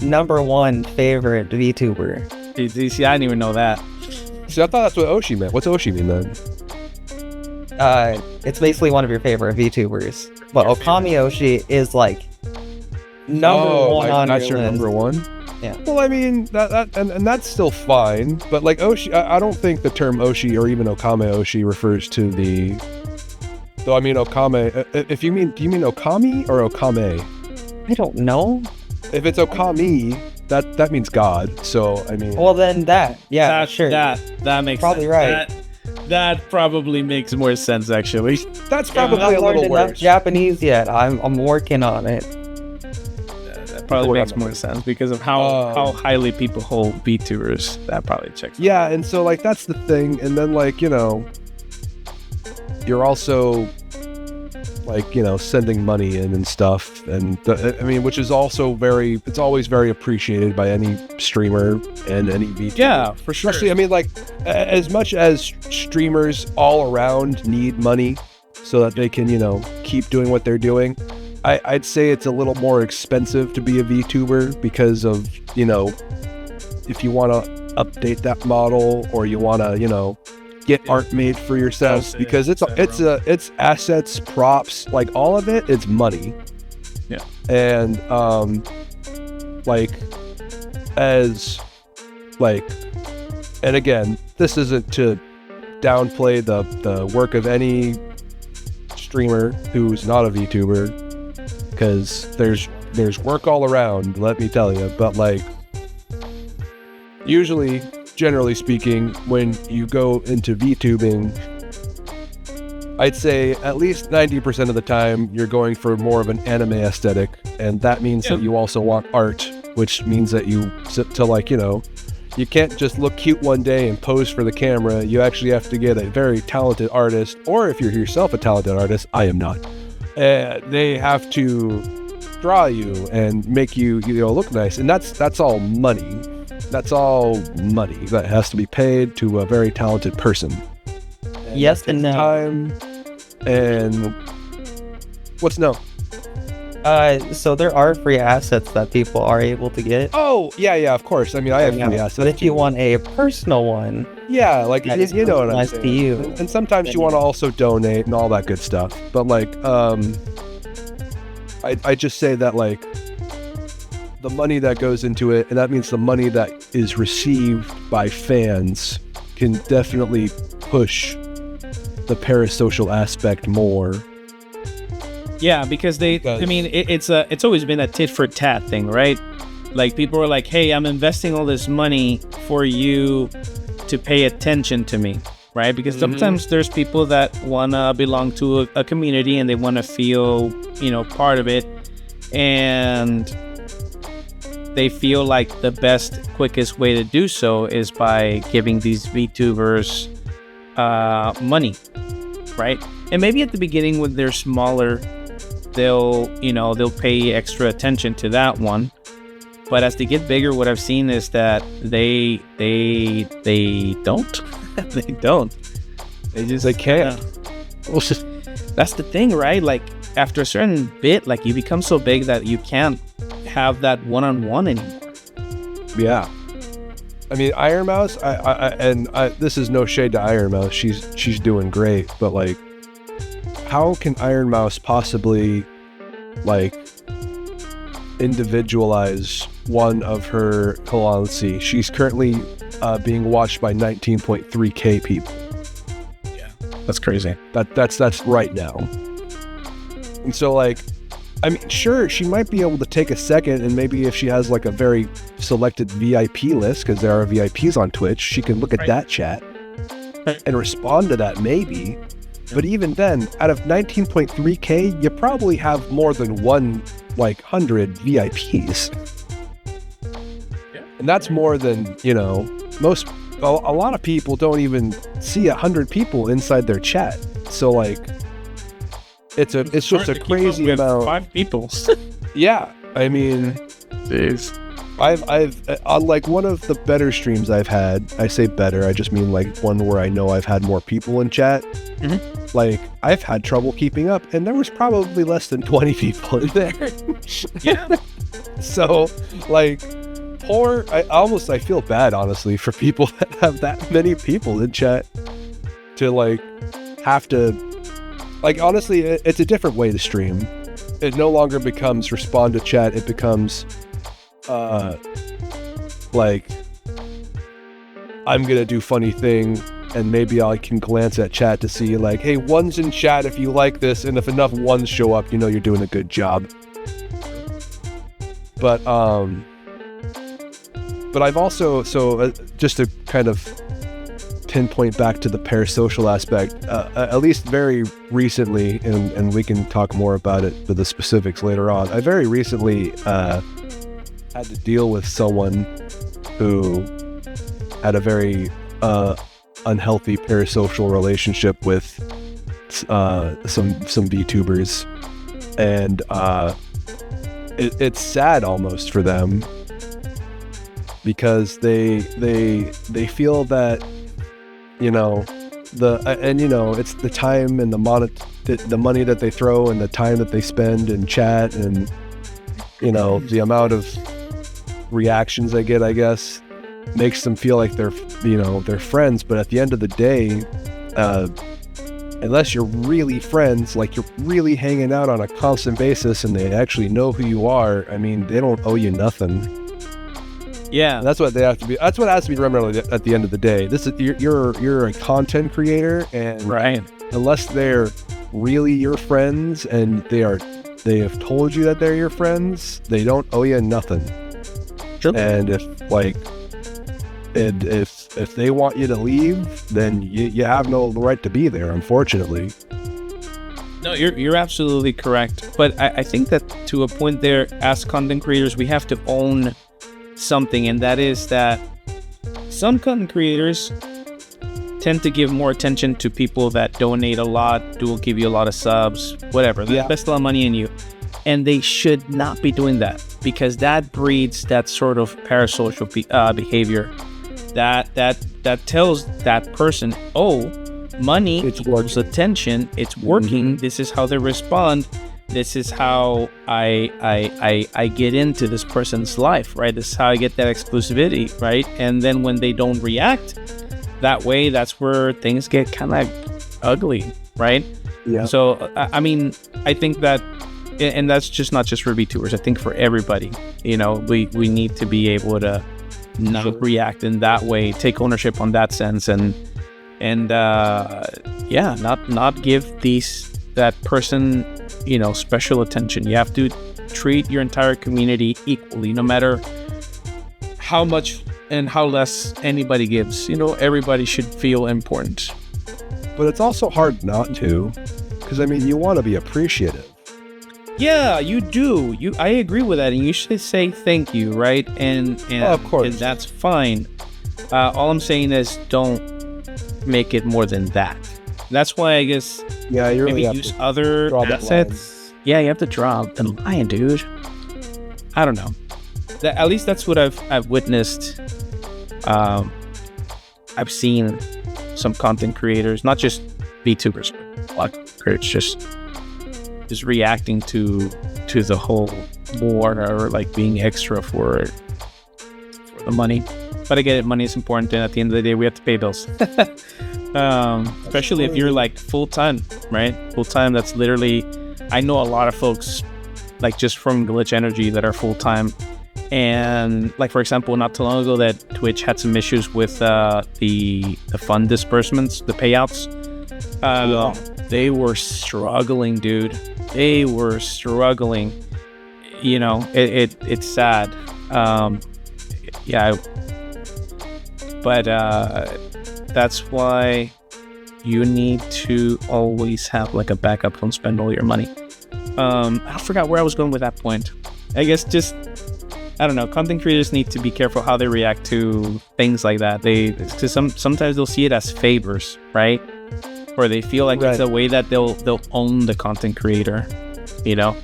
number one favorite VTuber. See, I didn't even know that. See, I thought that's what Oshi meant. What's Oshi mean then? It's basically one of your favorite VTubers. But Okame Oshi is like number one on that's your your list. number one. Yeah. Well, I mean and that's still fine, but like Oshi, I don't think the term Oshi or even Okame Oshi refers to the. Though I mean Okame. If you mean, do you mean Okami or Okame? I don't know. If it's Okami, that means God. So I mean, Well, then that. Yeah, that, sure. That makes Probably sense. right. That probably makes more sense, actually. that's I've probably not a learned little enough worse. Japanese yet. I'm working on it. That probably Work makes on more that. sense because of how highly people hold VTubers. That probably checks. Yeah, and so like that's the thing, and then like you're also like sending money in and stuff, and which is also it's always very appreciated by any streamer and any VTuber. Yeah, for sure. Especially, I mean, like as much as streamers all around need money so that they can keep doing what they're doing. I'd say it's a little more expensive to be a VTuber because of if you want to update that model or you want to get art made for yourself, That's it, because it's assets, props, like all of it, it's money. Yeah. And and again, this isn't to downplay the work of any streamer who's not a VTuber, because there's work all around, let me tell you. But like, usually, generally speaking, when you go into VTubing, I'd say at least 90% of the time you're going for more of an anime aesthetic, and that means that you also want art, which means that you you can't just look cute one day and pose for the camera. You actually have to get a very talented artist, or if you're yourself a talented artist, I am not. They have to draw you and make you look nice, and that's all money. That's all money that has to be paid to a very talented person. Yes and no. Time and what's no? So there are free assets that people are able to get. Oh, yeah, of course. I mean, I have free assets. But if you want a personal one, yeah, like that is you know what I'm personalized saying. to you. And sometimes you want to also donate and all that good stuff. But like, I just say that like the money that goes into it, and that means the money that is received by fans, can definitely push the parasocial aspect more. Yeah, because it's always been a tit for tat thing, right? Like people are like, hey, I'm investing all this money for you to pay attention to me, right? Because sometimes there's people that want to belong to a community and they want to feel, part of it. And they feel like the best, quickest way to do so is by giving these VTubers money, right? And maybe at the beginning when they're smaller, they'll pay extra attention to that one. But as they get bigger, what I've seen is that they don't. They can't. That's the thing, right? Like after a certain bit, like you become so big that you can't have that one-on-one anymore. Yeah. I mean, Iron Mouse, I this is no shade to Iron Mouse. She's doing great, but like, how can Iron Mouse possibly like individualize one of her? Hold on, let's see. She's currently being watched by 19.3k people. Yeah, that's crazy. That's right now. And so like, I mean, sure, she might be able to take a second, and maybe if she has like a very selected VIP list, because there are VIPs on Twitch, she can look at that chat and respond to that maybe. But even then, out of 19.3k, you probably have more than 100 VIPs. And that's more than, most, a lot of people don't even see 100 people inside their chat. So like, it's just a crazy amount. 5 people. Yeah, I mean, I've on like one of the better streams I've had. I say better, I just mean like one where I know I've had more people in chat. Like I've had trouble keeping up, and there was probably less than 20 people in there. Yeah. So like, I feel bad honestly for people that have that many people in chat to like have to. Like, honestly, it's a different way to stream. It no longer becomes respond to chat. It becomes, like, I'm going to do funny thing, and maybe I can glance at chat to see, like, hey, one's in chat if you like this, and if enough ones show up, you're doing a good job. But I've also, just to kind of pinpoint back to the parasocial aspect, at least very recently, and we can talk more about it with the specifics later on. I very recently had to deal with someone who had a very unhealthy parasocial relationship with some VTubers, and it's sad almost for them because they feel that it's the time and the money that they throw and the time that they spend in chat, and the amount of reactions they get, I guess, makes them feel like they're friends. But at the end of the day, unless you're really friends, like you're really hanging out on a constant basis and they actually know who you are, I mean, they don't owe you nothing. Yeah, that's what they have to be. That's what has to be remembered at the end of the day. This is you're a content creator, and right, unless they're really your friends and they have told you that they're your friends, they don't owe you nothing. Sure. And if they want you to leave, then you have no right to be there, unfortunately. No, you're absolutely correct. But I think that to a point there, as content creators, we have to own something, and that is that some content creators tend to give more attention to people that donate a lot, will give you a lot of subs, whatever, they invest a lot of money in you, and they should not be doing that, because that breeds that sort of parasocial behavior that tells that person, oh, money It's equals attention. It's working. This is how they respond. This is how I get into this person's life, right? This is how I get that exclusivity, right? And then when they don't react that way, that's where things get kind of ugly, right? Yeah. So, I mean, I think that, and that's just not just for VTubers. I think for everybody, you know, we need to be able to not react in that way, take ownership on that sense, and not give that person, you know, special attention. You have to treat your entire community equally, no matter how much and how less anybody gives. You know, everybody should feel important. But it's also hard not to, because I mean, you want to be appreciative. Yeah, you do. I agree with that, and you should say thank you, right? And of course, and that's fine. All I'm saying is don't make it more than that. That's why I guess you really maybe have use to other draw that assets. Yeah, you have to draw the line, dude. I don't know. At least that's what I've witnessed. I've seen some content creators, not just VTubers, but creators just reacting to the whole war, or like being extra for the money. But I get it, money is important, and at the end of the day, we have to pay bills. Especially if you're like full-time, right? Full-time, that's literally, I know a lot of folks, like just from Glitch Energy, that are full-time. And like, for example, not too long ago that Twitch had some issues with the fund disbursements, the payouts. They were struggling, dude. They were struggling. You know, it's sad. But that's why you need to always have like a backup. Don't spend all your money. I forgot where I was going with that point. I guess just, I don't know, content creators need to be careful how they react to things like that. Because sometimes they'll see it as favors, right? Or they feel like it's a way that they'll own the content creator, you know?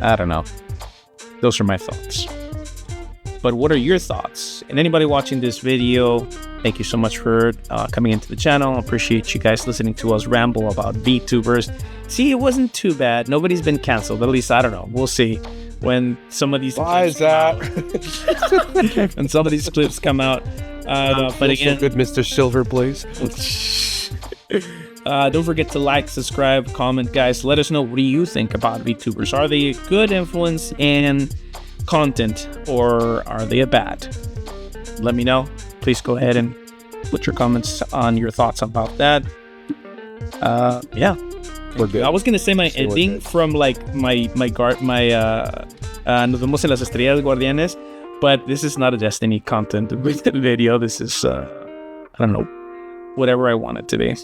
I don't know. Those are my thoughts. But what are your thoughts? And anybody watching this video, thank you so much for coming into the channel. I appreciate you guys listening to us ramble about VTubers. See, it wasn't too bad. Nobody's been canceled. At least, I don't know. We'll see when some of these Why is that? when some of these clips come out. But again, so good, Mr. Silverblaze. Don't forget to like, subscribe, comment, guys. Let us know, what do you think about VTubers? Are they a good influence in content, or are they a bad? Let me know. Please go ahead and put your comments on your thoughts about that. Yeah. I was gonna say my ending from like my Nos vemos en las estrellas guardianes, but this is not a Destiny content video. This is I don't know, whatever I want it to be.